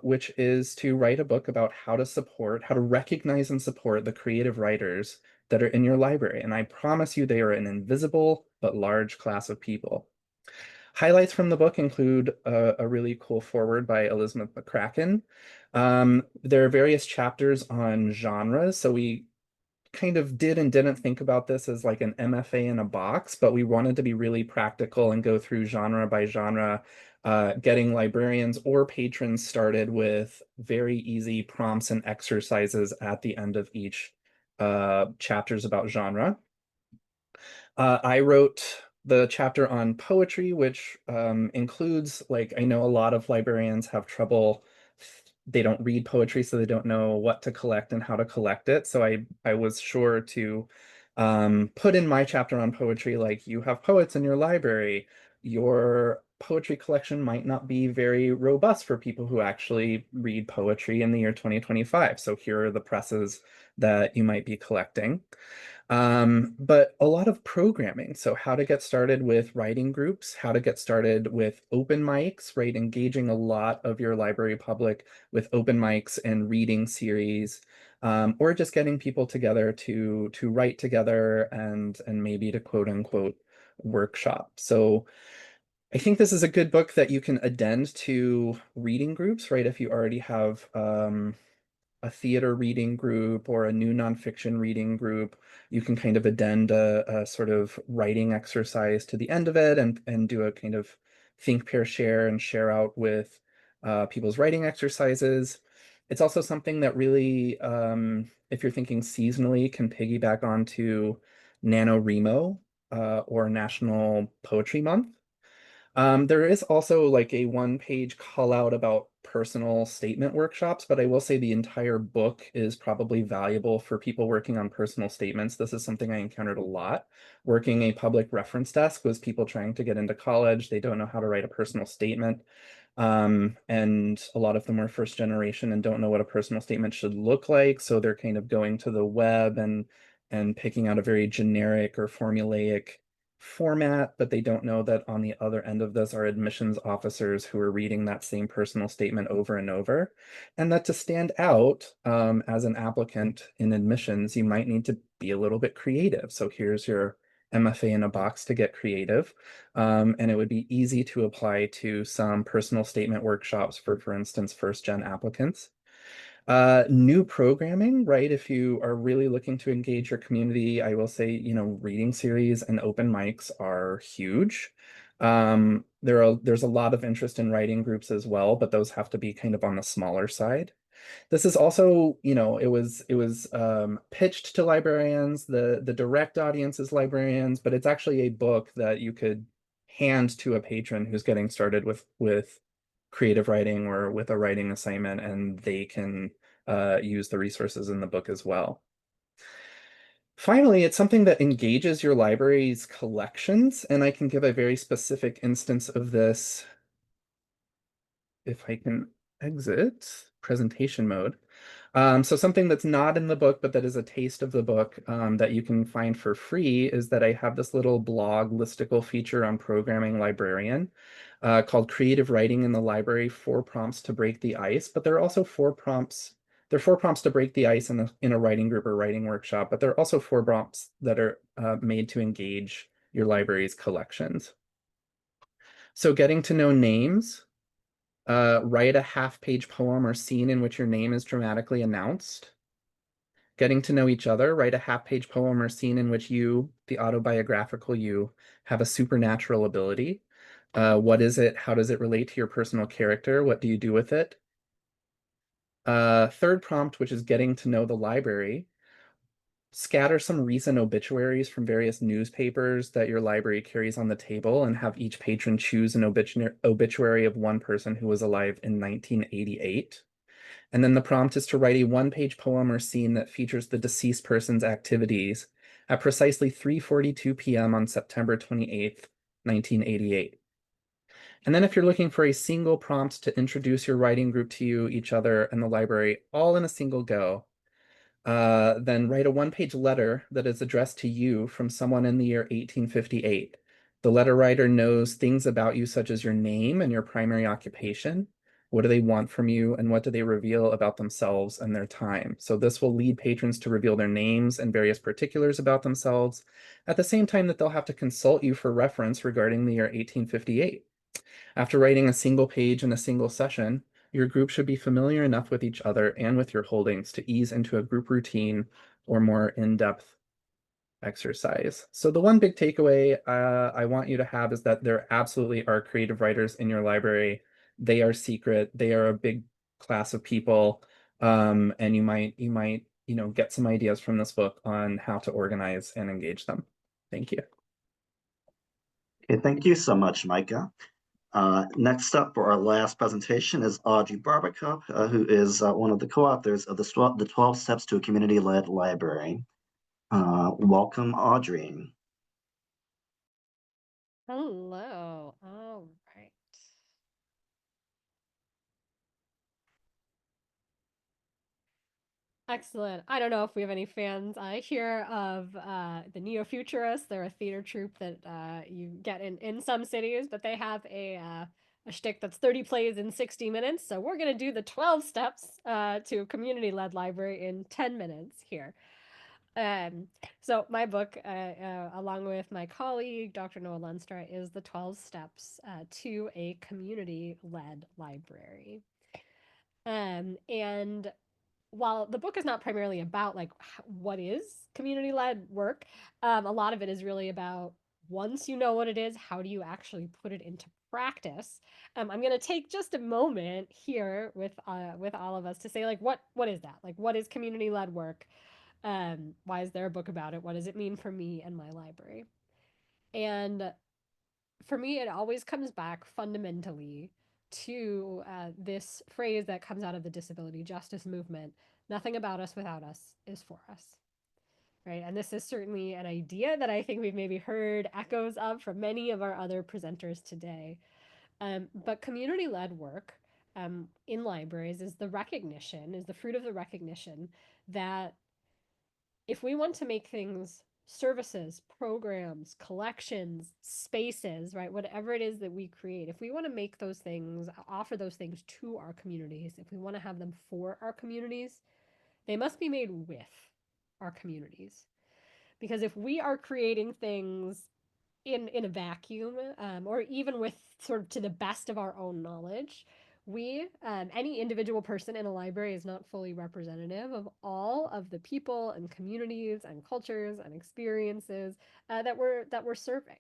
Which is to write a book about how to recognize and support the creative writers that are in your library. And I promise you, they are an invisible but large class of people. Highlights from the book include a really cool foreword by Elizabeth McCracken. There are various chapters on genres. So we kind of did and didn't think about this as like an MFA in a box, but we wanted to be really practical and go through genre by genre, getting librarians or patrons started with very easy prompts and exercises at the end of each chapters about genre. I wrote the chapter on poetry, which includes, like, I know a lot of librarians have trouble. They don't read poetry, so they don't know what to collect and how to collect it. So I was sure to put in my chapter on poetry, like, you have poets in your library. Your poetry collection might not be very robust for people who actually read poetry in the year 2025. So here are the presses that you might be collecting. But a lot of programming. So how to get started with writing groups, how to get started with open mics, right? Engaging a lot of your library public with open mics and reading series, or just getting people together to write together and maybe to quote unquote workshop. So I think this is a good book that you can addend to reading groups, right? If you already have a theater reading group or a new nonfiction reading group, you can kind of addend a sort of writing exercise to the end of it and do a kind of think, pair, share, and share out with people's writing exercises. It's also something that really, if you're thinking seasonally, can piggyback onto NaNoWriMo or National Poetry Month. There is also like a one-page call out about personal statement workshops, but I will say the entire book is probably valuable for people working on personal statements. This is something I encountered a lot. Working a public reference desk was people trying to get into college. They don't know how to write a personal statement. And a lot of them are first generation and don't know what a personal statement should look like. So they're kind of going to the web and picking out a very generic or formulaic format, but they don't know that on the other end of this are admissions officers who are reading that same personal statement over and over. And that to stand out as an applicant in admissions, you might need to be a little bit creative. So here's your MFA in a box to get creative. And it would be easy to apply to some personal statement workshops for instance, first gen applicants. New programming, right? If you are really looking to engage your community, I will say, reading series and open mics are huge. There's a lot of interest in writing groups as well, but those have to be kind of on the smaller side. This is also, it was pitched to librarians. The direct audience is librarians, but it's actually a book that you could hand to a patron who's getting started with creative writing or with a writing assignment, and they can use the resources in the book as well. Finally, it's something that engages your library's collections, and I can give a very specific instance of this if I can exit presentation mode. So something that's not in the book, but that is a taste of the book that you can find for free is that I have this little blog listicle feature on Programming Librarian called Creative Writing in the Library, 4 Prompts to Break the Ice. But there are also 4 prompts. There are 4 prompts to break the ice in a writing group or writing workshop, but there are also 4 prompts that are made to engage your library's collections. So getting to know names. Write a half-page poem or scene in which your name is dramatically announced. Getting to know each other. Write a half-page poem or scene in which you, the autobiographical you, have a supernatural ability. What is it? How does it relate to your personal character? What do you do with it? Third prompt, which is getting to know the library. Scatter some recent obituaries from various newspapers that your library carries on the table and have each patron choose an obituary of one person who was alive in 1988. And then the prompt is to write a 1-page poem or scene that features the deceased person's activities at precisely 3:42 p.m. on September 28th, 1988. And then if you're looking for a single prompt to introduce your writing group to you, each other, and the library all in a single go, then write a one-page letter that is addressed to you from someone in the year 1858. The letter writer knows things about you, such as your name and your primary occupation. What do they want from you, and what do they reveal about themselves and their time? So this will lead patrons to reveal their names and various particulars about themselves, at the same time that they'll have to consult you for reference regarding the year 1858. After writing a single page in a single session, your group should be familiar enough with each other and with your holdings to ease into a group routine or more in-depth exercise. So the one big takeaway I want you to have is that there absolutely are creative writers in your library. They are secret. They are a big class of people, and you might get some ideas from this book on how to organize and engage them. Thank you. Okay, thank you so much, Micah. Next up for our last presentation is Audrey Barbakoff, who is one of the co-authors of the 12 Steps to a Community-Led Library. Welcome, Audrey. Hello. All right. Excellent. I don't know if we have any fans here of the Neo-Futurists. They're a theater troupe that you get in some cities, but they have a shtick that's 30 plays in 60 minutes. So we're going to do the 12 steps to a community-led library in 10 minutes here. So my book, along with my colleague, Dr. Noah Lenstra, is the 12 steps to a community-led library. And while the book is not primarily about like what is community-led work, a lot of it is really about, once you know what it is, how do you actually put it into practice? I'm going to take just a moment here with all of us to say, like, what is that? Like, what is community-led work? Why is there a book about it? What does it mean for me and my library? And for me, it always comes back fundamentally to this phrase that comes out of the disability justice movement: nothing about us without us is for us. Right? And this is certainly an idea that I think we've maybe heard echoes of from many of our other presenters today. But community-led work in libraries is the fruit of the recognition that if we want to make things, services, programs, collections, spaces, right, whatever it is that we create, if we want to make those things, offer those things to our communities, if we want to have them for our communities, they must be made with our communities. Because if we are creating things in a vacuum, or even with sort of to the best of our own knowledge, any individual person in a library is not fully representative of all of the people and communities and cultures and experiences that we're serving.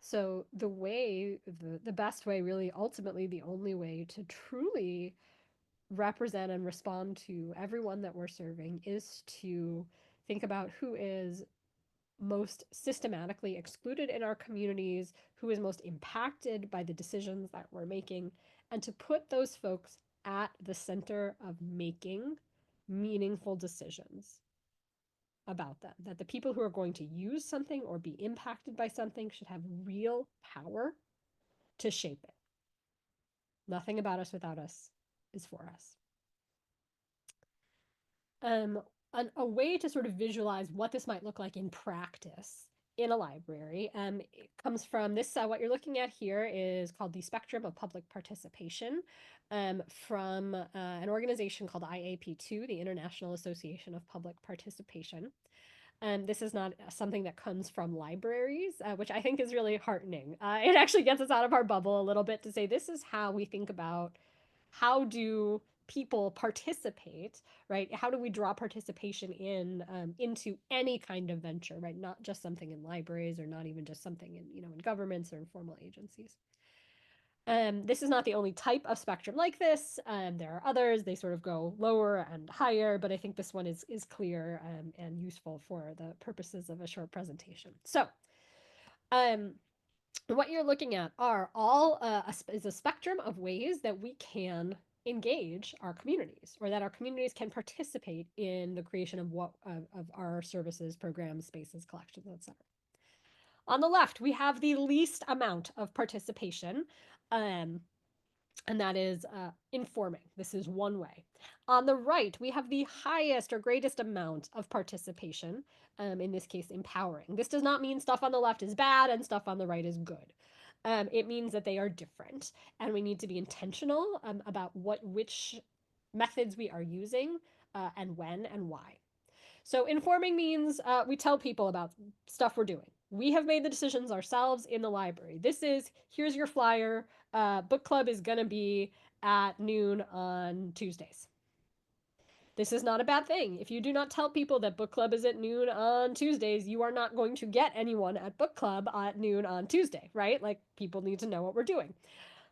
So the best way, really, ultimately the only way to truly represent and respond to everyone that we're serving is to think about who is most systematically excluded in our communities, who is most impacted by the decisions that we're making, and to put those folks at the center of making meaningful decisions about them. That the people who are going to use something or be impacted by something should have real power to shape it. Nothing about us without us is for us. A way to sort of visualize what this might look like in practice in a library it comes from this. What you're looking at here is called the Spectrum of Public Participation, from an organization called IAP2, the International Association of Public Participation. This is not something that comes from libraries, which I think is really heartening. It actually gets us out of our bubble a little bit to say, this is how we think about how do people participate, right? How do we draw participation into any kind of venture, right? Not just something in libraries, or not even just something in governments or in formal agencies. This is not the only type of spectrum like this. There are others. They sort of go lower and higher, but I think this one is clear and useful for the purposes of a short presentation. So, what you're looking at are is a spectrum of ways that we can engage our communities, or that our communities can participate in the creation of our services, programs, spaces, collections, etc. On the left, we have the least amount of participation, and that is informing. This is one way. On the right, we have the highest or greatest amount of participation, in this case, empowering. This does not mean stuff on the left is bad and stuff on the right is good. It means that they are different, and we need to be intentional about which methods we are using and when and why. So informing means we tell people about stuff we're doing. We have made the decisions ourselves in the library. Here's your flyer. Book club is going to be at noon on Tuesdays. This is not a bad thing. If you do not tell people that book club is at noon on Tuesdays, you are not going to get anyone at book club at noon on Tuesday, right? Like, people need to know what we're doing.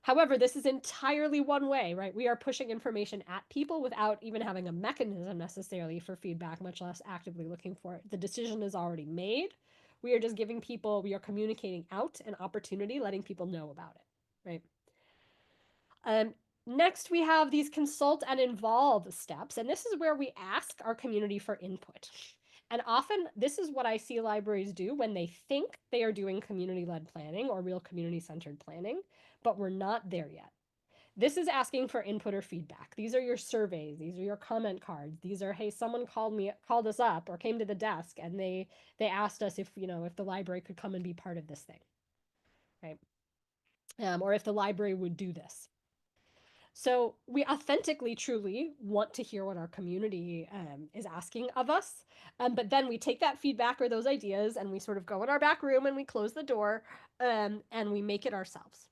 However, this is entirely one way, right? We are pushing information at people without even having a mechanism necessarily for feedback, much less actively looking for it. The decision is already made. We are just giving people, we are communicating out an opportunity, letting people know about it, right? Next, we have these consult and involve steps, and this is where we ask our community for input. And often, this is what I see libraries do when they think they are doing community-led planning or real community-centered planning, but we're not there yet. This is asking for input or feedback. These are your surveys. These are your comment cards. These are, hey, someone called us up or came to the desk and they asked us if the library could come and be part of this thing, right? Or if the library would do this. So we authentically, truly want to hear what our community is asking of us. But then we take that feedback or those ideas and we sort of go in our back room and we close the door and we make it ourselves.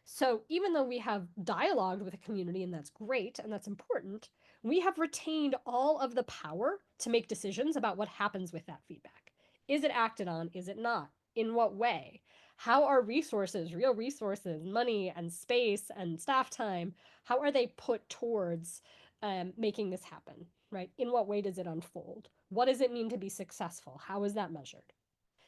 So even though we have dialogued with a community, and that's great and that's important, we have retained all of the power to make decisions about what happens with that feedback. Is it acted on? Is it not? In what way? How are resources, real resources, money and space and staff time, how are they put towards making this happen, right? In what way does it unfold? What does it mean to be successful? How is that measured?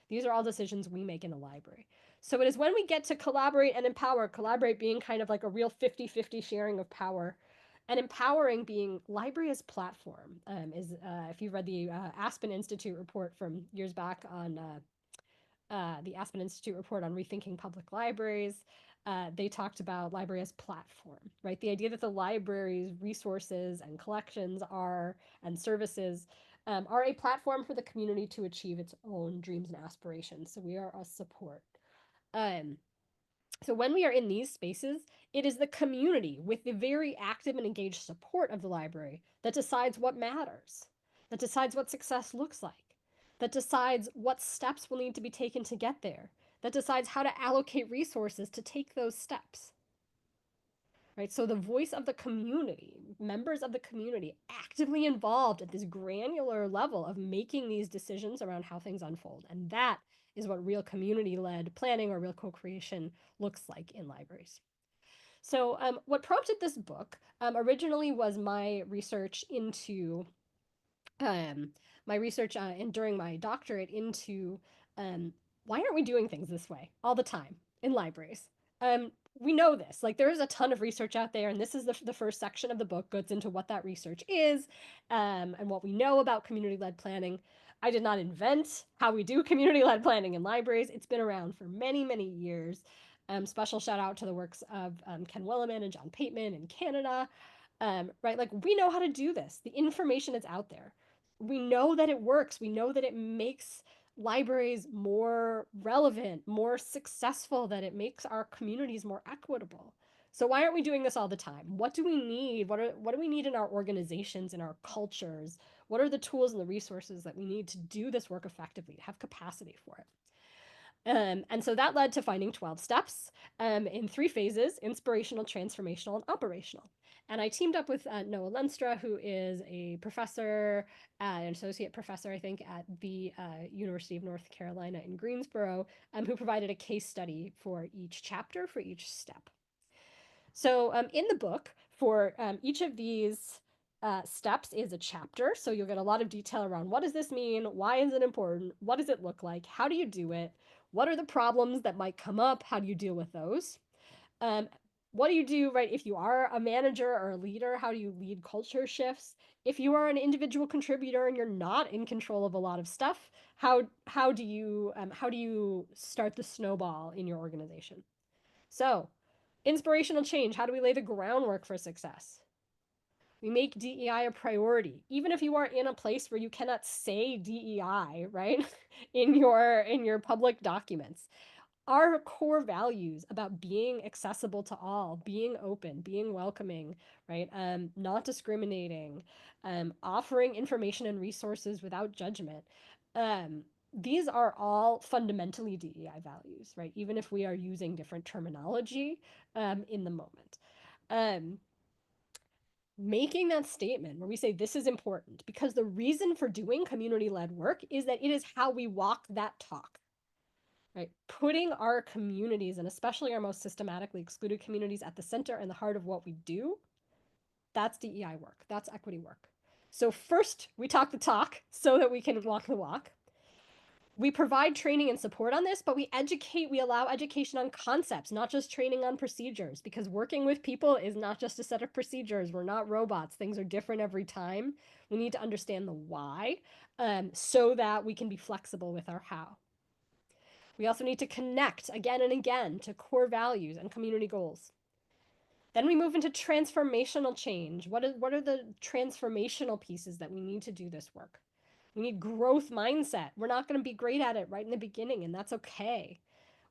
These are all decisions we make in the library. So it is when we get to collaborate and empower, collaborate being kind of like a real 50-50 sharing of power, and empowering being library as platform. If you've read the Aspen Institute report from years back on the Aspen Institute report on rethinking public libraries, they talked about library as platform, right? The idea that the library's resources and collections and services are a platform for the community to achieve its own dreams and aspirations. So we are a support. So when we are in these spaces, it is the community with the very active and engaged support of the library that decides what matters, that decides what success looks like, that decides what steps will need to be taken to get there, that decides how to allocate resources to take those steps. Right? So the voice of the community, members of the community, actively involved at this granular level of making these decisions around how things unfold. And that is what real community-led planning or real co-creation looks like in libraries. So what prompted this book originally was my research into during my doctorate into why aren't we doing things this way all the time in libraries? We know this, like, there is a ton of research out there, and this is the first section of the book goes into what that research is and what we know about community-led planning. I did not invent how we do community-led planning in libraries. It's been around for many, many years. Special shout out to the works of Ken Williman and John Bateman in Canada. Right, like, we know how to do this. The information is out there. We know that it works. We know that it makes libraries more relevant, more successful, that it makes our communities more equitable. So why aren't we doing this all the time? What do we need? What do we need in our organizations, in our cultures? What are the tools and the resources that we need to do this work effectively, to have capacity for it? And so that led to finding 12 steps in 3 phases: inspirational, transformational, and operational. And I teamed up with Noah Lenstra, who is a professor, an associate professor, I think, at the University of North Carolina in Greensboro, who provided a case study for each chapter, for each step. So in the book, for each of these steps is a chapter. So you'll get a lot of detail around what does this mean? Why is it important? What does it look like? How do you do it? What are the problems that might come up? How do you deal with those? What do you do, right? If you are a manager or a leader, how do you lead culture shifts? If you are an individual contributor and you're not in control of a lot of stuff, how do you start the snowball in your organization? So Inspirational change. How do we lay the groundwork for success? We make DEI a priority, even if you are in a place where you cannot say DEI, right? in your public documents. Our core values about being accessible to all, being open, being welcoming, right? Not discriminating, offering information and resources without judgment. These are all fundamentally DEI values, right? Even if we are using different terminology in the moment. Making that statement where we say this is important because the reason for doing community-led work is that it is how we walk that talk. Right? Putting our communities, and especially our most systematically excluded communities, at the center and the heart of what we do, that's DEI work. That's equity work. So first, we talk the talk so that we can walk the walk. We provide training and support on this, but we allow education on concepts, not just training on procedures, because working with people is not just a set of procedures. We're not robots. Things are different every time. We need to understand the why so that we can be flexible with our how. We also need to connect again and again to core values and community goals. Then we move into transformational change. What are the transformational pieces that we need to do this work? We need growth mindset. We're not going to be great at it right in the beginning, and that's okay.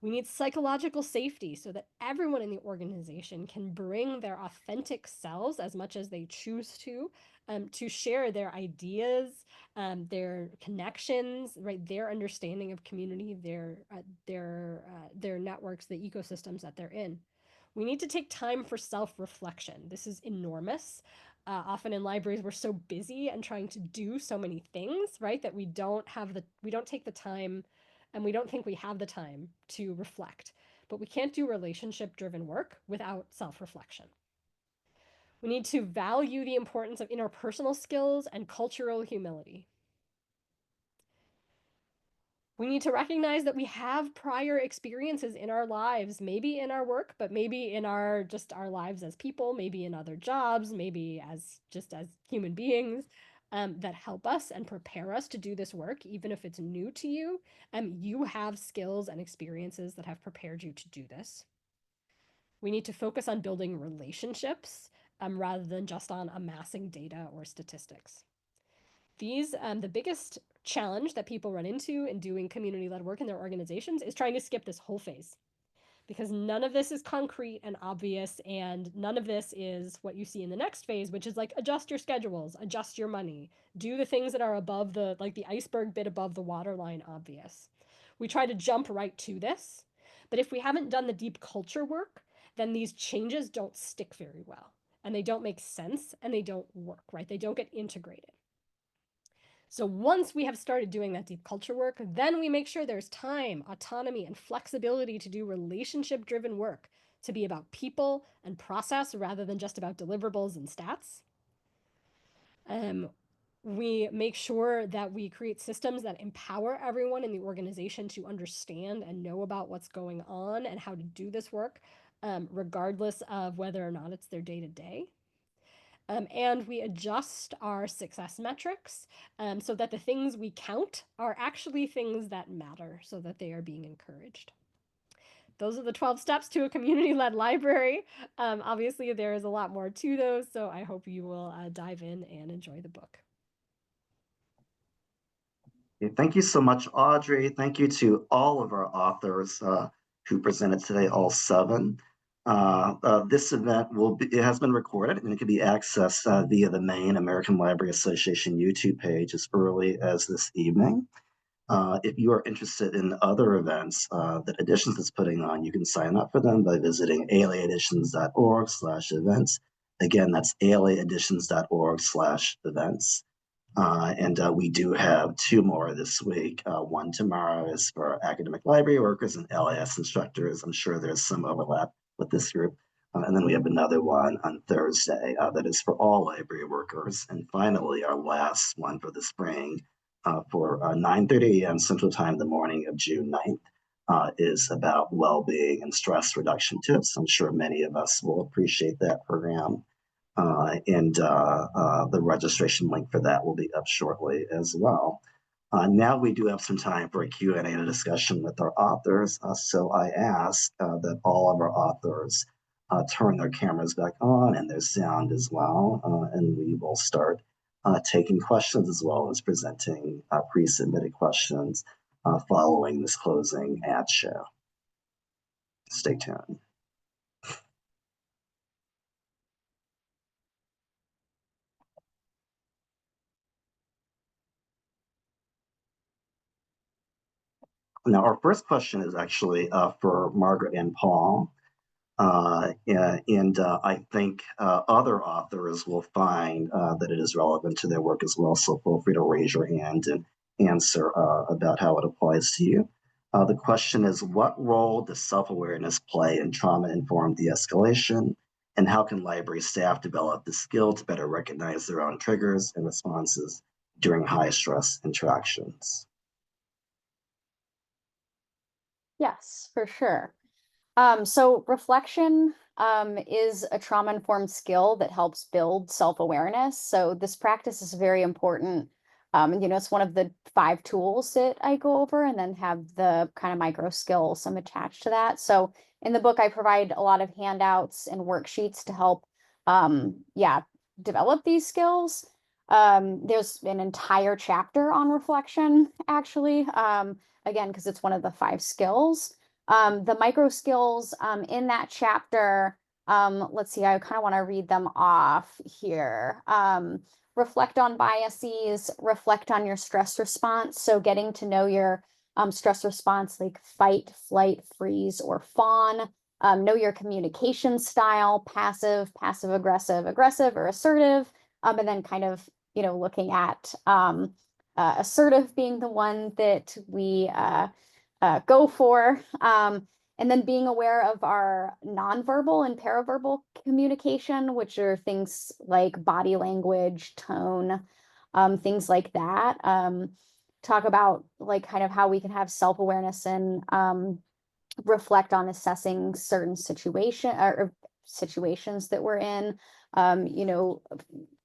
We need psychological safety so that everyone in the organization can bring their authentic selves as much as they choose to share their ideas, their connections, right? Their understanding of community, their networks, the ecosystems that they're in. We need to take time for self-reflection. This is enormous. Often in libraries, we're so busy and trying to do so many things, right, that we don't take the time, and we don't think we have the time to reflect. But we can't do relationship-driven work without self-reflection. We need to value the importance of interpersonal skills and cultural humility. We need to recognize that we have prior experiences in our lives, maybe in our work, but maybe in our lives as people, maybe in other jobs, maybe as human beings, that help us and prepare us to do this work, even if it's new to you. You have skills and experiences that have prepared you to do this. We need to focus on building relationships rather than just on amassing data or statistics. These, the biggest challenge that people run into in doing community-led work in their organizations is trying to skip this whole phase, because none of this is concrete and obvious, and none of this is what you see in the next phase, which is like adjust your schedules, adjust your money, do the things that are above the iceberg bit above the waterline obvious. We try to jump right to this, but if we haven't done the deep culture work, then these changes don't stick very well, and they don't make sense, and they don't work, right? They don't get integrated. So once we have started doing that deep culture work, then we make sure there's time, autonomy, and flexibility to do relationship-driven work, to be about people and process rather than just about deliverables and stats. We make sure that we create systems that empower everyone in the organization to understand and know about what's going on and how to do this work, regardless of whether or not it's their day-to-day. And we adjust our success metrics so that the things we count are actually things that matter, so that they are being encouraged. Those are the 12 steps to a community-led library. Obviously, there is a lot more to those, so I hope you will dive in and enjoy the book. Thank you so much, Audrey. Thank you to all of our authors who presented today, all 7. This event has been recorded, and it can be accessed via the main American Library Association YouTube page as early as this evening. If you are interested in other events that Editions is putting on, you can sign up for them by visiting alaeditions.org/events. Again, that's alaeditions.org/events. And we do have 2 more this week. One tomorrow is for academic library workers and LIS instructors. I'm sure there's some overlap with this group. And then we have another one on Thursday that is for all library workers. And finally, our last one for the spring for 9:30 a.m. Central Time, the morning of June 9th, is about well-being and stress reduction tips. I'm sure many of us will appreciate that program. And the registration link for that will be up shortly as well. Now we do have some time for a Q&A and a discussion with our authors. So I ask that all of our authors turn their cameras back on and their sound as well. And we will start taking questions as well as presenting pre-submitted questions following this closing ad show. Stay tuned. Now, our first question is actually for Margaret and Paauw. I think other authors will find that it is relevant to their work as well. So feel free to raise your hand and answer about how it applies to you. The question is, what role does self-awareness play in trauma-informed de-escalation? And how can library staff develop the skill to better recognize their own triggers and responses during high-stress interactions? Yes, for sure. So reflection is a trauma-informed skill that helps build self-awareness. So this practice is very important. It's one of the 5 tools that I go over and then have the kind of micro skills some attached to that. So in the book, I provide a lot of handouts and worksheets to help, develop these skills. There's an entire chapter on reflection, actually, again, because it's one of the 5 skills. The micro skills in that chapter, let's see, I kind of want to read them off here. Reflect on biases, reflect on your stress response. So getting to know your stress response, like fight, flight, freeze, or fawn. Know your communication style, passive, passive-aggressive, aggressive, or assertive. And then kind of, looking at assertive being the one that we go for. And then being aware of our nonverbal and paraverbal communication, which are things like body language, tone, things like that. Talk about like kind of how we can have self-awareness and reflect on assessing certain situations that we're in.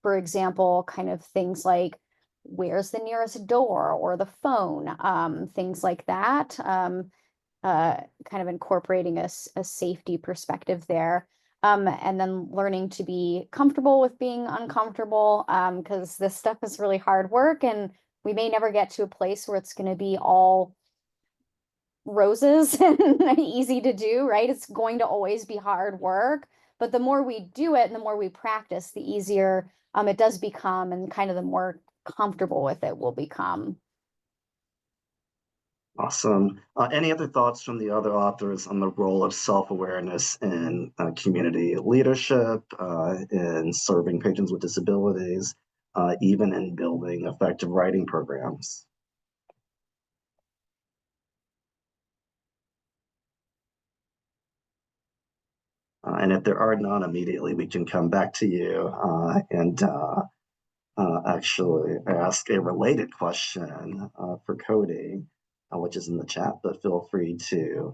For example, kind of things like where's the nearest door or the phone, things like that. Kind of incorporating a safety perspective there. And then learning to be comfortable with being uncomfortable, because this stuff is really hard work and we may never get to a place where it's going to be all roses and easy to do, right? It's going to always be hard work, but the more we do it and the more we practice, the easier it does become, and kind of the more comfortable with it will become. Awesome. Any other thoughts from the other authors on the role of self-awareness in community leadership, in serving patrons with disabilities, even in building effective writing programs? And if there are none immediately, we can come back to you and actually ask a related question for Kodi, which is in the chat, but feel free to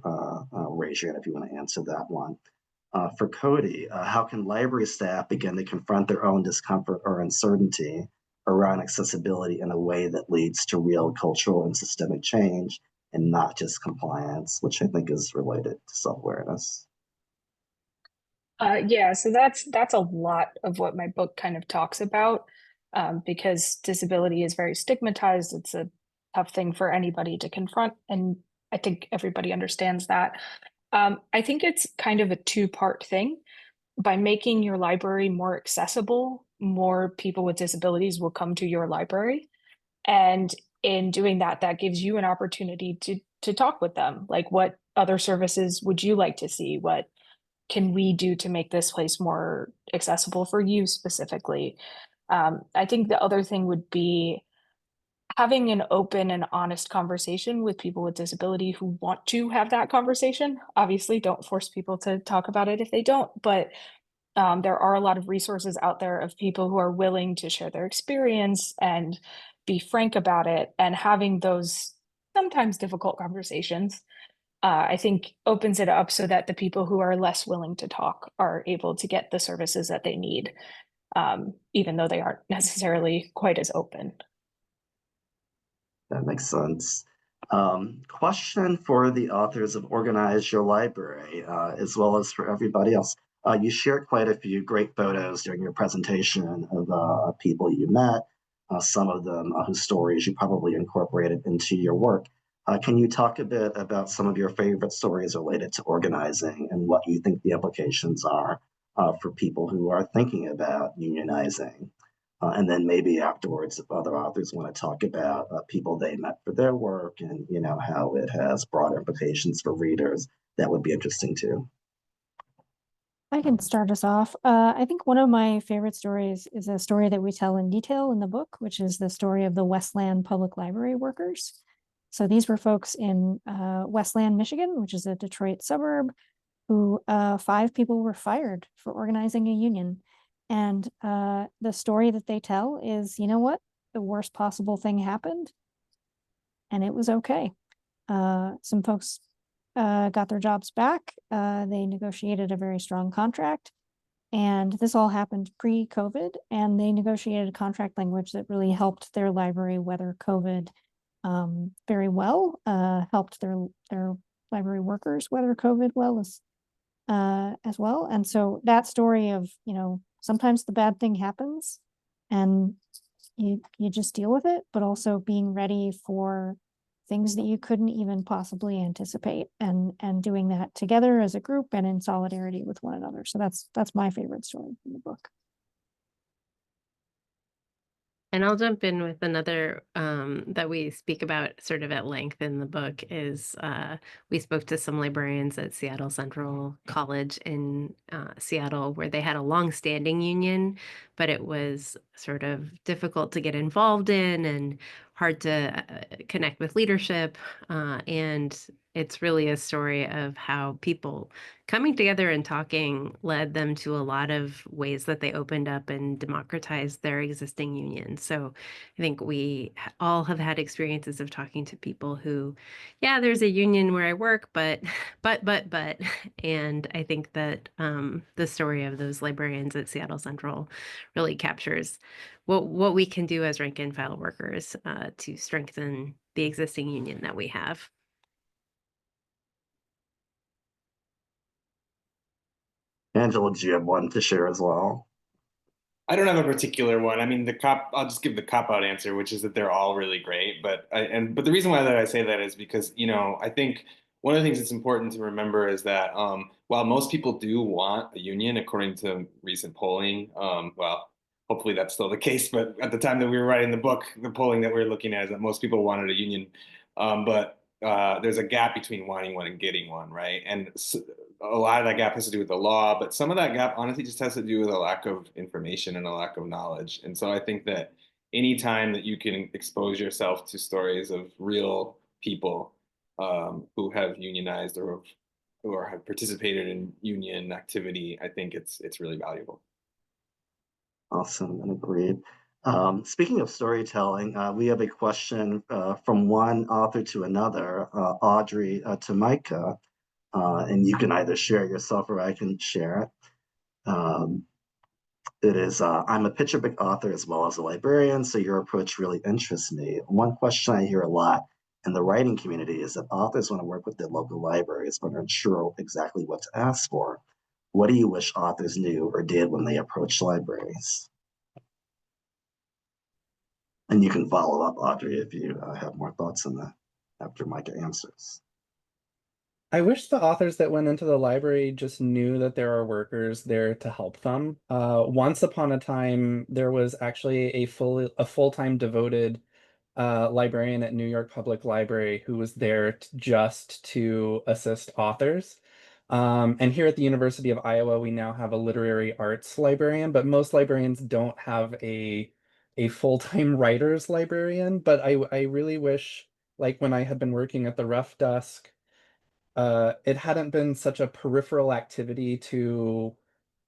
raise your hand if you want to answer that one. For Kodi, how can library staff begin to confront their own discomfort or uncertainty around accessibility in a way that leads to real cultural and systemic change and not just compliance, which I think is related to self-awareness? So that's a lot of what my book kind of talks about, because disability is very stigmatized. It's a tough thing for anybody to confront, and I think everybody understands that. I think it's kind of a 2-part thing. By making your library more accessible, more people with disabilities will come to your library. And in doing that, that gives you an opportunity to talk with them. Like, what other services would you like to see? What can we do to make this place more accessible for you specifically? I think the other thing would be having an open and honest conversation with people with disability who want to have that conversation. Obviously, don't force people to talk about it if they don't, but there are a lot of resources out there of people who are willing to share their experience and be frank about it, and having those sometimes difficult conversations, I think opens it up so that the people who are less willing to talk are able to get the services that they need, even though they aren't necessarily quite as open. That makes sense. Question for the authors of Organize Your Library, as well as for everybody else. You shared quite a few great photos during your presentation of people you met, some of them whose stories you probably incorporated into your work. Can you talk a bit about some of your favorite stories related to organizing and what you think the implications are for people who are thinking about unionizing? And then maybe afterwards, if other authors want to talk about people they met for their work and how it has broader implications for readers, that would be interesting too. I can start us off. I think one of my favorite stories is a story that we tell in detail in the book, which is the story of the Westland Public Library workers. So these were folks in Westland, Michigan, which is a Detroit suburb, who 5 people were fired for organizing a union. And the story that they tell is, you know what? The worst possible thing happened, and it was okay. Some folks got their jobs back. They negotiated a very strong contract. And this all happened pre-COVID, and they negotiated a contract language that really helped their library weather COVID very well, helped their library workers weather COVID well as well. And so that story of, sometimes the bad thing happens and you just deal with it, but also being ready for things that you couldn't even possibly anticipate, and doing that together as a group and in solidarity with one another. So that's my favorite story from the book. And I'll jump in with another that we speak about sort of at length in the book is we spoke to some librarians at Seattle Central College in Seattle, where they had a long-standing union, but it was sort of difficult to get involved in and hard to connect with leadership. And it's really a story of how people coming together and talking led them to a lot of ways that they opened up and democratized their existing unions. So I think we all have had experiences of talking to people who, yeah, there's a union where I work, but, and I think that the story of those librarians at Seattle Central really captures what we can do as rank and file workers to strengthen the existing union that we have. Angelo, do you have one to share as well? I don't have a particular one. I mean, I'll just give the cop-out answer, which is that they're all really great. But the reason why that I say that is because, I think one of the things that's important to remember is that while most people do want a union, according to recent polling, well, hopefully that's still the case. But at the time that we were writing the book, the polling that we were looking at is that most people wanted a union. But there's a gap between wanting one and getting one, right? And a lot of that gap has to do with the law, but some of that gap honestly just has to do with a lack of information and a lack of knowledge. And so I think that anytime that you can expose yourself to stories of real people who have unionized or have participated in union activity, I think it's really valuable. Awesome, and agreed. Speaking of storytelling, we have a question from one author to another, Audrey to Micah, and you can either share it yourself or I can share it. It is, I'm a picture book author as well as a librarian, so your approach really interests me. One question I hear a lot in the writing community is that authors want to work with their local libraries, but aren't sure exactly what to ask for. What do you wish authors knew or did when they approached libraries? And you can follow up, Audrey, if you have more thoughts on that after Micah answers. I wish the authors that went into the library just knew that there are workers there to help them. Once upon a time, there was actually a full-time devoted librarian at New York Public Library who was there just to assist authors. And here at the University of Iowa, we now have a literary arts librarian, but most librarians don't have a full-time writers librarian. But I really wish, like when I had been working at the Rough Desk, it hadn't been such a peripheral activity to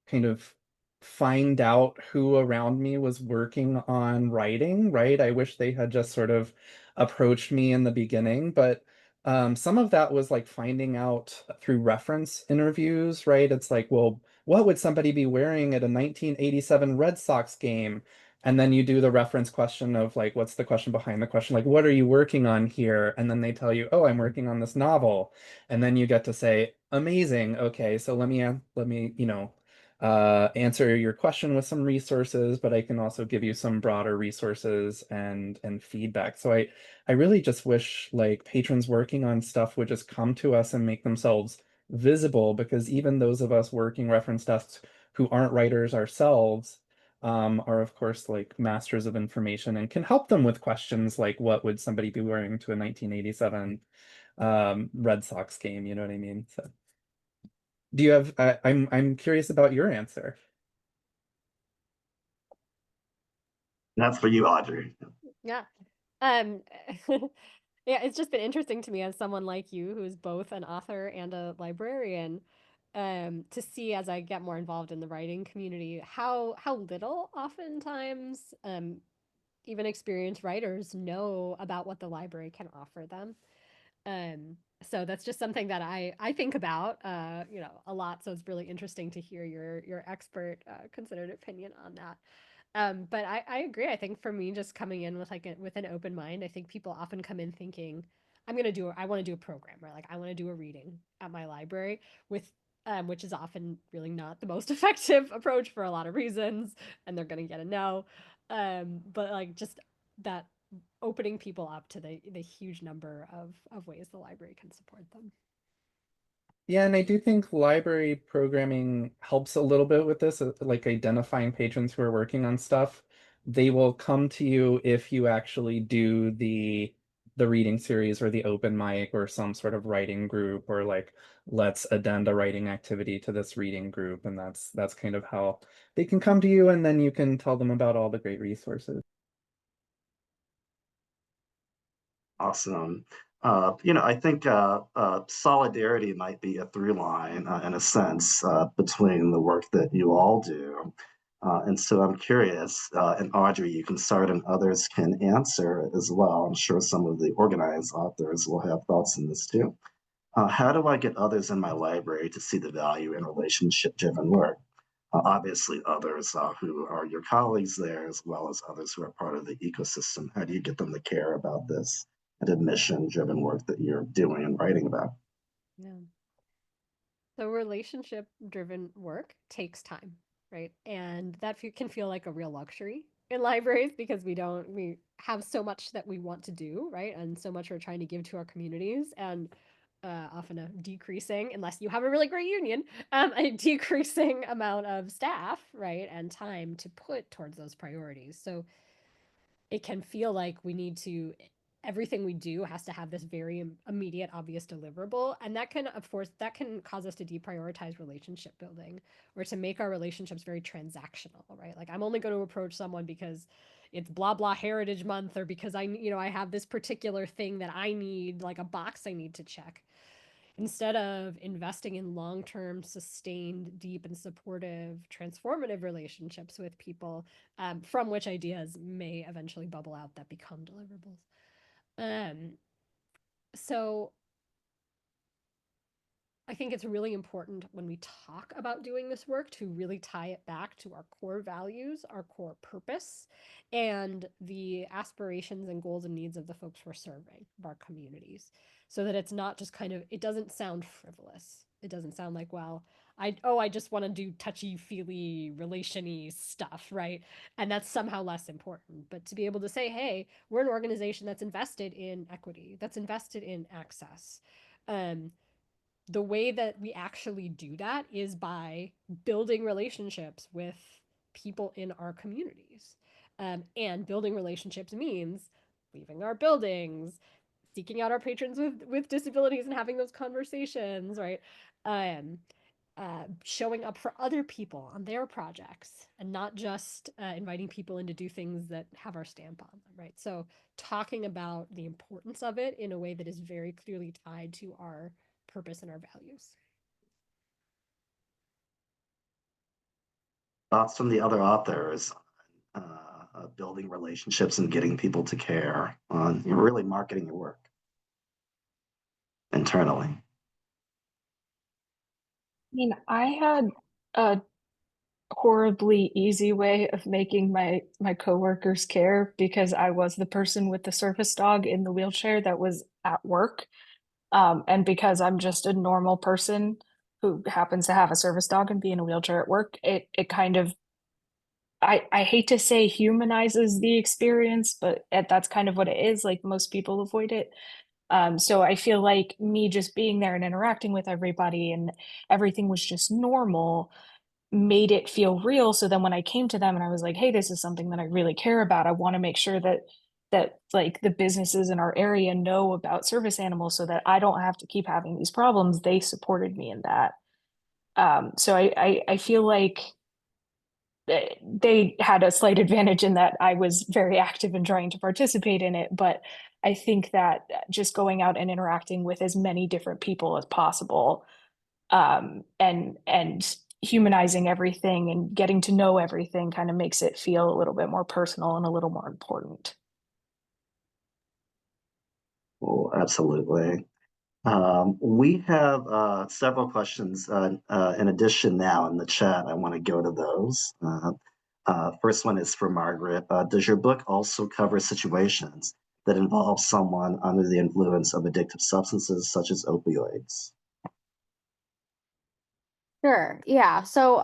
kind of find out who around me was working on writing, right? I wish they had just sort of approached me in the beginning, but some of that was like finding out through reference interviews, right? It's like, well, what would somebody be wearing at a 1987 Red Sox game? And then you do the reference question of like, what's the question behind the question? Like, what are you working on here? And then they tell you, oh, I'm working on this novel. And then you get to say, amazing. Okay, so let me, answer your question with some resources, but I can also give you some broader resources and feedback. So I really just wish like patrons working on stuff would just come to us and make themselves visible, because even those of us working reference desks who aren't writers ourselves are of course like masters of information and can help them with questions like what would somebody be wearing to a 1987 Red Sox game, you know what I mean? So do you have I'm curious about your answer. That's for you, Audrey. Yeah. Um, yeah, it's just been interesting to me as someone like you who's both an author and a librarian, to see as I get more involved in the writing community, how little oftentimes even experienced writers know about what the library can offer them. So that's just something that I think about, a lot. So it's really interesting to hear your expert considered opinion on that. But I agree. I think for me, just coming in with with an open mind, I think people often come in thinking, I want to do a program, right? Like I want to do a reading at my library with, which is often really not the most effective approach for a lot of reasons, and they're going to get a no. But like just that opening people up to the huge number of ways the library can support them. Yeah, and I do think library programming helps a little bit with this, like identifying patrons who are working on stuff. They will come to you if you actually do the reading series or the open mic or some sort of writing group, or like let's addend a writing activity to this reading group, and that's kind of how they can come to you, and then you can tell them about all the great resources. Awesome. I think solidarity might be a through line in a sense between the work that you all do. And so I'm curious, and Audrey, you can start and others can answer as well. I'm sure some of the organized authors will have thoughts on this too. How do I get others in my library to see the value in relationship-driven work? Obviously, others who are your colleagues there, as well as others who are part of the ecosystem. How do you get them to care about this and admission-driven work that you're doing and writing about? Yeah. So relationship driven work takes time, right? And that can feel like a real luxury in libraries because we have so much that we want to do, right? And so much we're trying to give to our communities, and often a decreasing, unless you have a really great union, a decreasing amount of staff, right? And time to put towards those priorities. So it can feel like everything we do has to have this very immediate, obvious deliverable. And that can, of course, that can cause us to deprioritize relationship building or to make our relationships very transactional, right? Like I'm only going to approach someone because it's blah, blah Heritage Month, or because I have this particular thing that I need, like a box I need to check. Instead of investing in long-term, sustained, deep, and supportive, transformative relationships with people, from which ideas may eventually bubble out that become deliverables. So I think it's really important when we talk about doing this work to really tie it back to our core values, our core purpose, and the aspirations and goals and needs of the folks we're serving, of our communities, so that it's not just it doesn't sound frivolous. It doesn't sound like, well, I just want to do touchy-feely, relation-y stuff, right? And that's somehow less important. But to be able to say, hey, we're an organization that's invested in equity, that's invested in access. The way that we actually do that is by building relationships with people in our communities. And building relationships means leaving our buildings, seeking out our patrons with disabilities and having those conversations, right? Showing up for other people on their projects, and not just inviting people in to do things that have our stamp on them, right? So talking about the importance of it in a way that is very clearly tied to our purpose and our values. Thoughts from the other authors building relationships and getting people to care on really marketing your work internally. I mean, I had a horribly easy way of making my coworkers care because I was the person with the service dog in the wheelchair that was at work. And because I'm just a normal person, who happens to have a service dog and be in a wheelchair at work, it kind of, I hate to say humanizes the experience, but that's kind of what it is. Like most people avoid it. So I feel like me just being there and interacting with everybody and everything was just normal made it feel real. So then when I came to them and I was like, hey, this is something that I really care about. I want to make sure that like the businesses in our area know about service animals so that I don't have to keep having these problems. They supported me in that. So I feel like they had a slight advantage in that I was very active in trying to participate in it. But I think that just going out and interacting with as many different people as possible, and humanizing everything and getting to know everything kind of makes it feel a little bit more personal and a little more important. Oh, absolutely. We have several questions in addition now in the chat. I want to go to those. First one is for Margaret. Does your book also cover situations that involve someone under the influence of addictive substances such as opioids? Sure. Yeah. So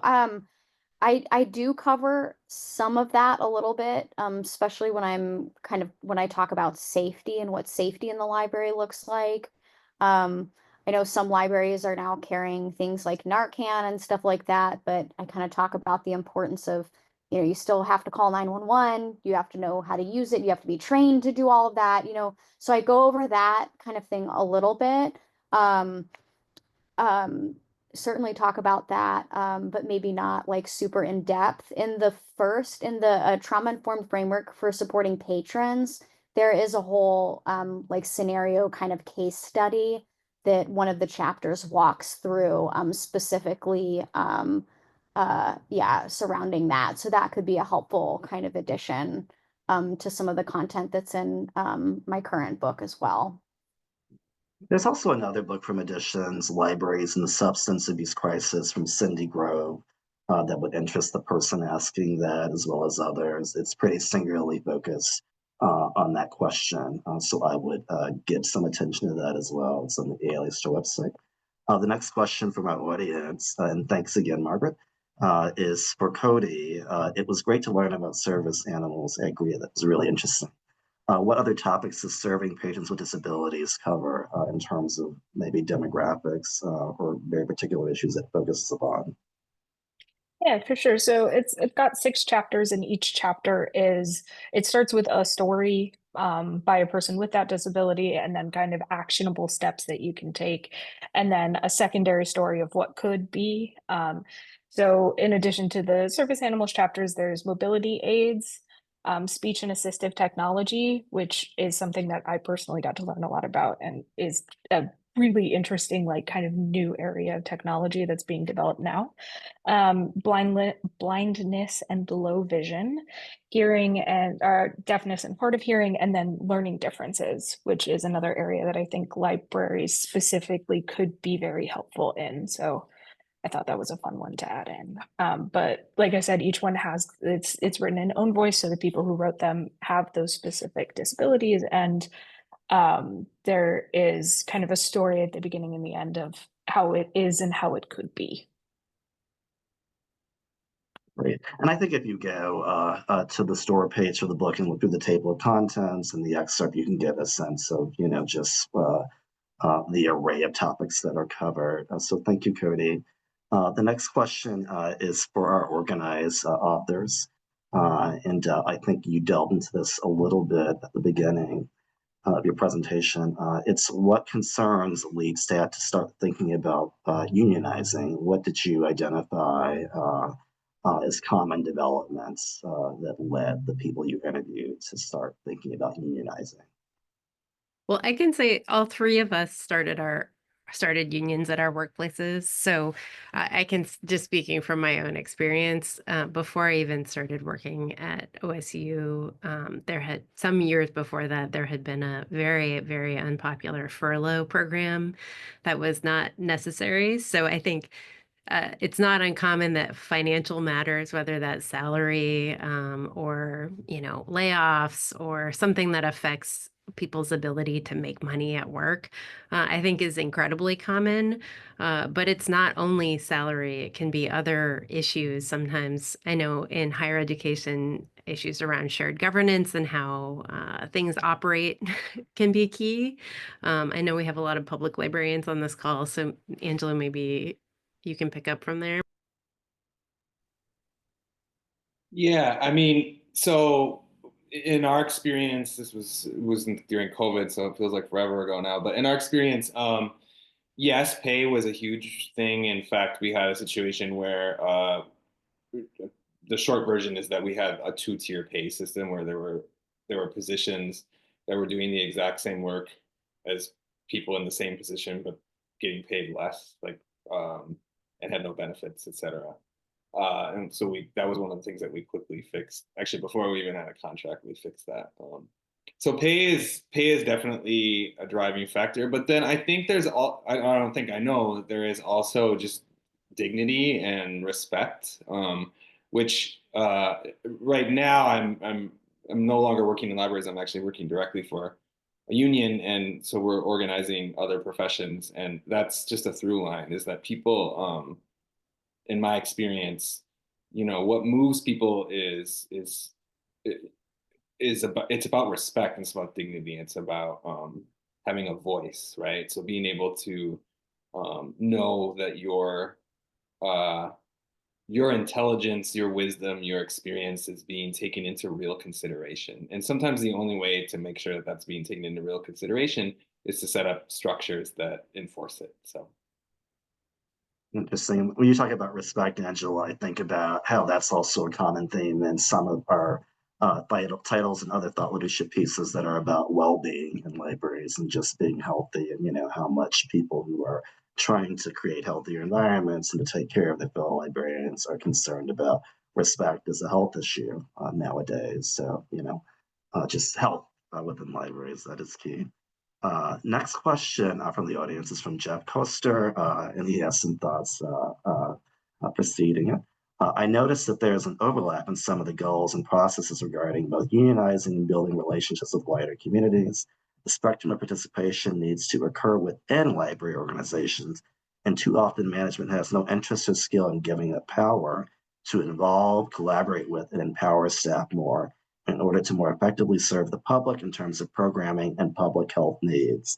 I do cover some of that a little bit, especially when I talk about safety and what safety in the library looks like. I know some libraries are now carrying things like Narcan and stuff like that, but I kind of talk about the importance of, you still have to call 911, you have to know how to use it, you have to be trained to do all of that, So I go over that kind of thing a little bit. Um, um, Certainly talk about that, but maybe not like super in depth. In the trauma-informed framework for supporting patrons, there is a whole like scenario kind of case study that one of the chapters walks through, specifically surrounding that. So that could be a helpful kind of addition to some of the content that's in my current book as well. There's also another book from Editions, Libraries and the Substance Abuse Crisis from Cindy Grove, that would interest the person asking that as well as others. It's pretty singularly focused on that question. So I would give some attention to that as well. It's on the ALA Store website. The next question from our audience, and thanks again, Margaret, is for Kodi. It was great to learn about service animals. I agree, that was really interesting. What other topics does serving patrons with disabilities cover in terms of maybe demographics or very particular issues it focuses upon? Yeah, for sure. So it's got 6 chapters, and each chapter it starts with a story by a person with that disability, and then kind of actionable steps that you can take, and then a secondary story of what could be. So in addition to the service animals chapters, there's mobility aids, speech and assistive technology, which is something that I personally got to learn a lot about and is a really interesting, like kind of new area of technology that's being developed now. Blindness and low vision, hearing and deafness and hard of hearing, and then learning differences, which is another area that I think libraries specifically could be very helpful in. So I thought that was a fun one to add in. But like I said, each one has it's written in own voice, so the people who wrote them have those specific disabilities, and there is kind of a story at the beginning and the end of how it is and how it could be. Great. And I think if you go to the store page for the book and look through the table of contents and the excerpt, you can get a sense of, just the array of topics that are covered. So thank you, Kodi. The next question is for our organized authors. And I think you delved into this a little bit at the beginning of your presentation. It's what concerns lead staff to start thinking about unionizing? What did you identify as common developments that led the people you interviewed to start thinking about unionizing? Well, I can say all 3 of us started unions at our workplaces. So I can, just speaking from my own experience, before I even started working at OSU, there had some years before that, there had been a very, very unpopular furlough program that was not necessary. So I think it's not uncommon that financial matters, whether that's salary or, layoffs or something that affects people's ability to make money at work, I think is incredibly common. But it's not only salary, it can be other issues. Sometimes I know in higher education, issues around shared governance and how things operate can be key. I know we have a lot of public librarians on this call, so Angelo, maybe you can pick up from there. Yeah, I mean, so in our experience, it wasn't during COVID, so it feels like forever ago now. But in our experience, yes, pay was a huge thing. In fact, we had a situation where the short version is that we had a two-tier pay system where there were positions that were doing the exact same work as people in the same position, but getting paid less, like and had no benefits, etc. And so that was one of the things that we quickly fixed. Actually, before we even had a contract, we fixed that. So pay is definitely a driving factor. But then I think I don't think I know there is also just dignity and respect, which right now I'm no longer working in libraries. I'm actually working directly for a union, and so we're organizing other professions, and that's just a through line is that people. In my experience, what moves people it's about respect, and it's about dignity, it's about having a voice, right? So being able to know that your intelligence, your wisdom, your experience is being taken into real consideration. And sometimes the only way to make sure that that's being taken into real consideration is to set up structures that enforce it. So. Interesting. When you talk about respect, Angela, I think about how that's also a common theme in some of our titles and other thought leadership pieces that are about well-being in libraries and just being healthy, and how much people who are trying to create healthier environments and to take care of their fellow librarians are concerned about respect as a health issue nowadays. So just health within libraries, that is key. Next question from the audience is from Jeff Koster, and he has some thoughts preceding it. I noticed that there's an overlap in some of the goals and processes regarding both unionizing and building relationships with wider communities. The spectrum of participation needs to occur within library organizations, and too often management has no interest or skill in giving up power to involve, collaborate with, and empower staff more in order to more effectively serve the public in terms of programming and public health needs.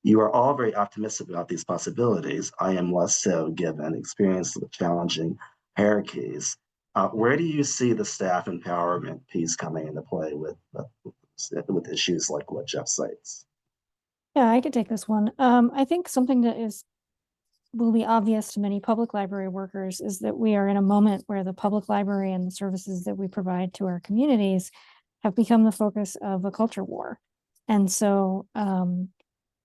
You are all very optimistic about these possibilities. I am less so, given experience with challenging hierarchies. Where do you see the staff empowerment piece coming into play with issues like what Jeff cites? Yeah, I could take this one. I think something that will be obvious to many public library workers is that we are in a moment where the public library and the services that we provide to our communities have become the focus of a culture war. And so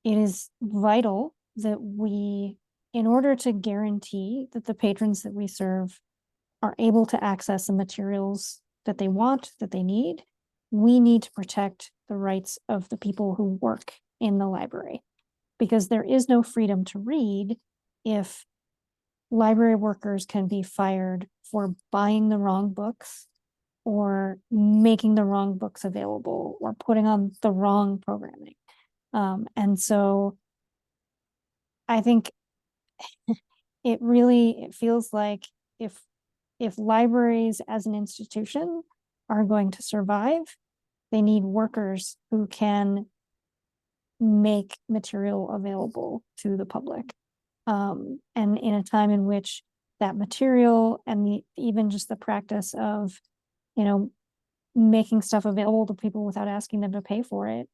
it is vital that we, in order to guarantee that the patrons that we serve are able to access the materials that they want, that they need, we need to protect the rights of the people who work in the library, because there is no freedom to read if library workers can be fired for buying the wrong books or making the wrong books available or putting on the wrong programming. And so I think it feels like if libraries as an institution are going to survive, they need workers who can make material available to the public. And in a time in which that material and even just the practice of, making stuff available to people without asking them to pay for it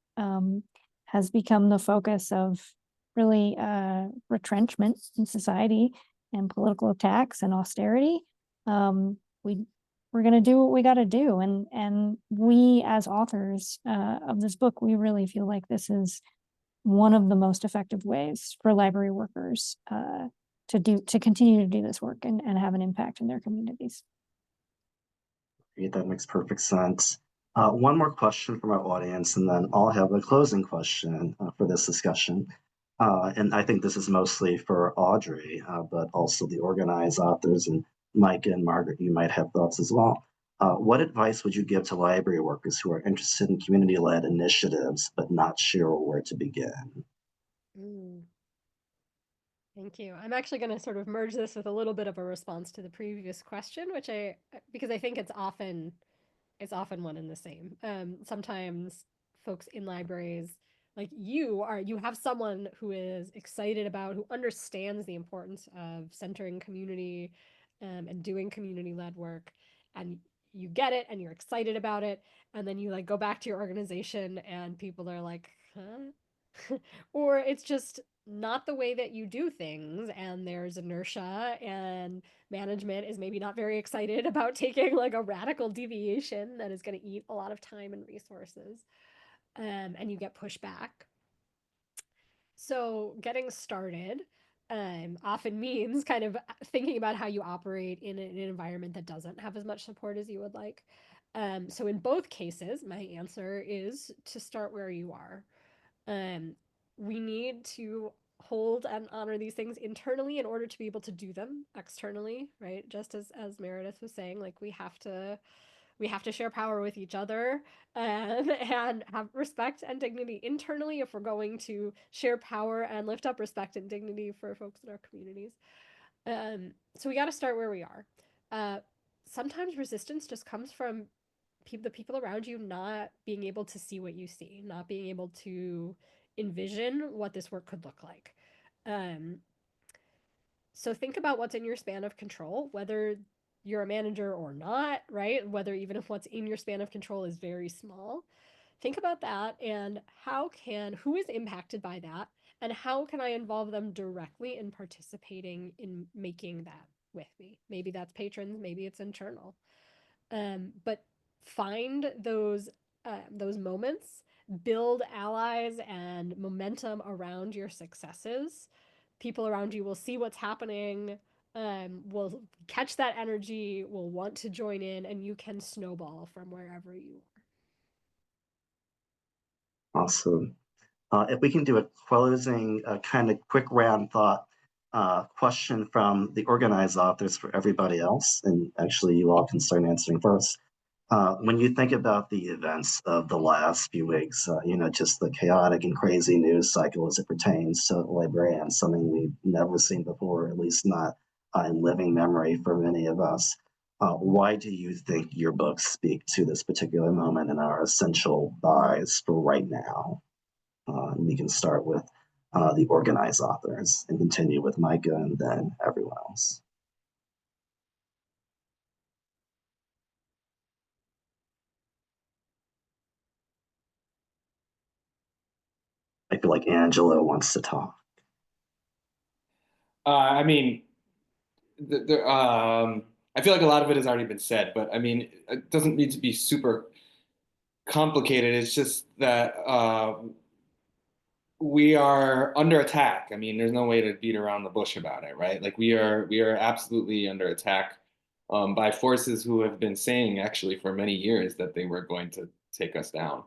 has become the focus of really retrenchment in society and political attacks and austerity. We're going to do what we got to do. And we as authors of this book, we really feel like this is one of the most effective ways for library workers to continue to do this work and have an impact in their communities. That makes perfect sense. One more question from our audience, and then I'll have a closing question for this discussion. And I think this is mostly for Audrey, but also the organized authors and Micah and Margaret, you might have thoughts as well. What advice would you give to library workers who are interested in community-led initiatives, but not sure where to begin? Thank you. I'm actually going to sort of merge this with a little bit of a response to the previous question, because I think it's often one and the same. Sometimes folks in libraries, like you have someone who is excited about, who understands the importance of centering community, and doing community-led work, and you get it and you're excited about it, and then you like go back to your organization and people are like, huh? Or it's just not the way that you do things, and there's inertia, and management is maybe not very excited about taking like a radical deviation that is going to eat a lot of time and resources, and you get pushback. So getting started often means kind of thinking about how you operate in an environment that doesn't have as much support as you would like. So in both cases, my answer is to start where you are. We need to hold and honor these things internally in order to be able to do them externally, right? Just as Meredith was saying, like we have to share power with each other, and have respect and dignity internally if we're going to share power and lift up respect and dignity for folks in our communities. So we got to start where we are. Sometimes resistance just comes from the people around you not being able to see what you see, not being able to envision what this work could look like. So think about what's in your span of control, whether you're a manager or not, right? Whether even if what's in your span of control is very small. Think about that, and who is impacted by that, and how can I involve them directly in participating in making that with me? Maybe that's patrons, maybe it's internal. But find those moments, build allies and momentum around your successes. People around you will see what's happening, will catch that energy, will want to join in, and you can snowball from wherever you are. Awesome. If we can do a closing kind of quick round thought question from the organized authors for everybody else, and actually you all can start answering first. When you think about the events of the last few weeks, just the chaotic and crazy news cycle as it pertains to librarians, something we've never seen before, at least not in living memory for many of us. Why do you think your books speak to this particular moment and are essential buys for right now? And we can start with the organized authors and continue with Micah and then everyone else. I feel like Angelo wants to talk. I mean, I feel like a lot of it has already been said, but I mean, it doesn't need to be super complicated. It's just that we are under attack. I mean, there's no way to beat around the bush about it, right? Like we are absolutely under attack by forces who have been saying actually for many years that they were going to take us down.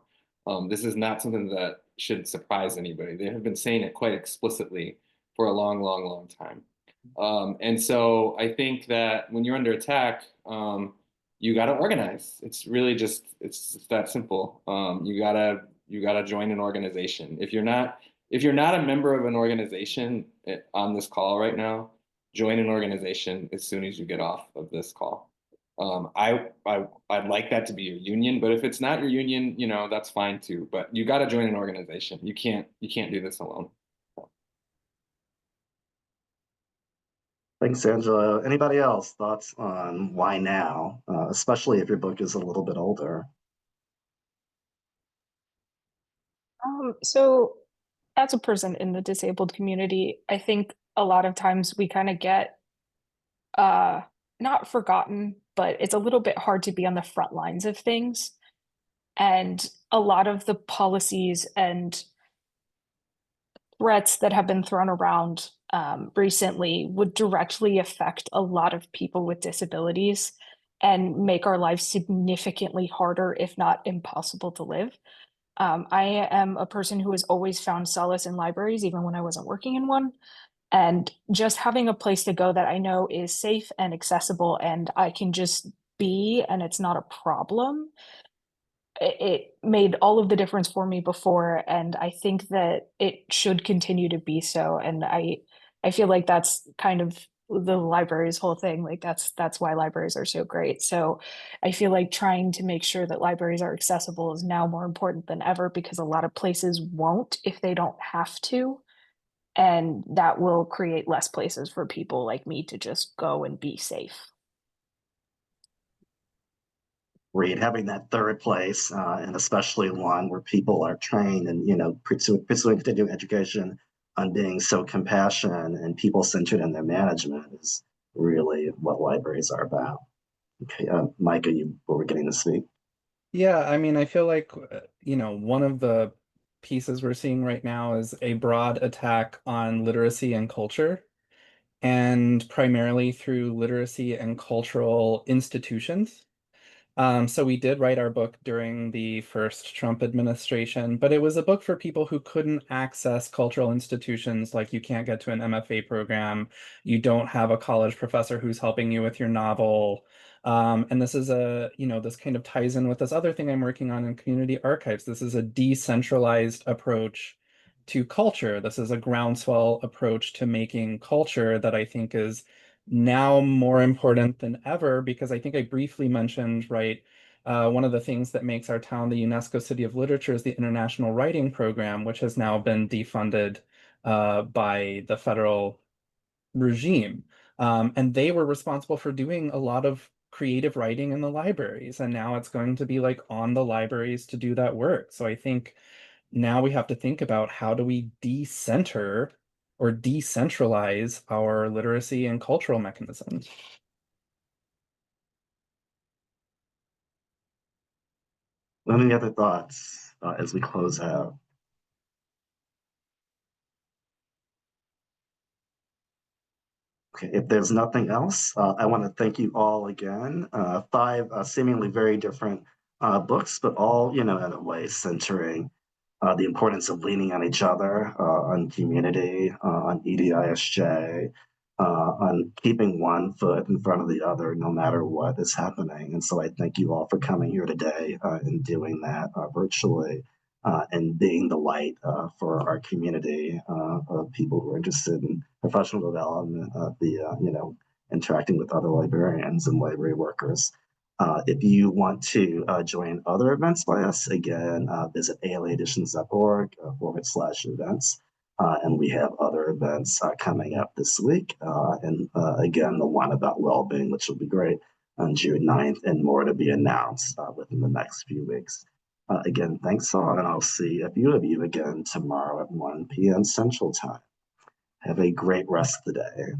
This is not something that should surprise anybody. They have been saying it quite explicitly for a long, long, long time. And so I think that when you're under attack, you got to organize. It's really just, it's that simple. You gotta join an organization. If you're not a member of an organization on this call right now, join an organization as soon as you get off of this call. I'd like that to be your union, but if it's not your union, that's fine too. But you got to join an organization. You can't do this alone. Thanks, Angelo. Anybody else thoughts on why now, especially if your book is a little bit older? So as a person in the disabled community, I think a lot of times we kind of get not forgotten, but it's a little bit hard to be on the front lines of things. And a lot of the policies and threats that have been thrown around recently would directly affect a lot of people with disabilities and make our lives significantly harder, if not impossible to live. I am a person who has always found solace in libraries, even when I wasn't working in one. And just having a place to go that I know is safe and accessible and I can just be and it's not a problem. It made all of the difference for me before, and I think that it should continue to be so. And I feel like that's kind of the library's whole thing. Like that's why libraries are so great. So I feel like trying to make sure that libraries are accessible is now more important than ever because a lot of places won't if they don't have to. And that will create less places for people like me to just go and be safe. Read having that third place, and especially one where people are trained and pursuing continuing education on being so compassionate and people centered in their management is really what libraries are about. Okay, Micah, you were getting to speak. Yeah, I mean, I feel like, one of the pieces we're seeing right now is a broad attack on literacy and culture, and primarily through literacy and cultural institutions. So we did write our book during the first Trump administration, but it was a book for people who couldn't access cultural institutions, like you can't get to an MFA program, you don't have a college professor who's helping you with your novel. And this is this kind of ties in with this other thing I'm working on in community archives. This is a decentralized approach to culture. This is a groundswell approach to making culture that I think is now more important than ever, because I think I briefly mentioned, right, one of the things that makes our town the UNESCO City of Literature is the International Writing Program, which has now been defunded by the federal regime. And they were responsible for doing a lot of creative writing in the libraries, and now it's going to be like on the libraries to do that work. So I think now we have to think about how do we decenter or decentralize our literacy and cultural mechanisms. Any other thoughts as we close out? Okay, if there's nothing else, I want to thank you all again. Five seemingly very different books, but all, in a way centering the importance of leaning on each other, on community, on EDISJ, on keeping one foot in front of the other, no matter what is happening. And so I thank you all for coming here today and doing that virtually. And being the light for our community of people who are interested in professional development, interacting with other librarians and library workers. If you want to join other events by us, again, visit alaeditions.org/events. And we have other events coming up this week. And again, the one about well-being, which will be great on June 9th, and more to be announced within the next few weeks. Again, thanks all, and I'll see a few of you again tomorrow at 1 p.m. Central Time. Have a great rest of the day.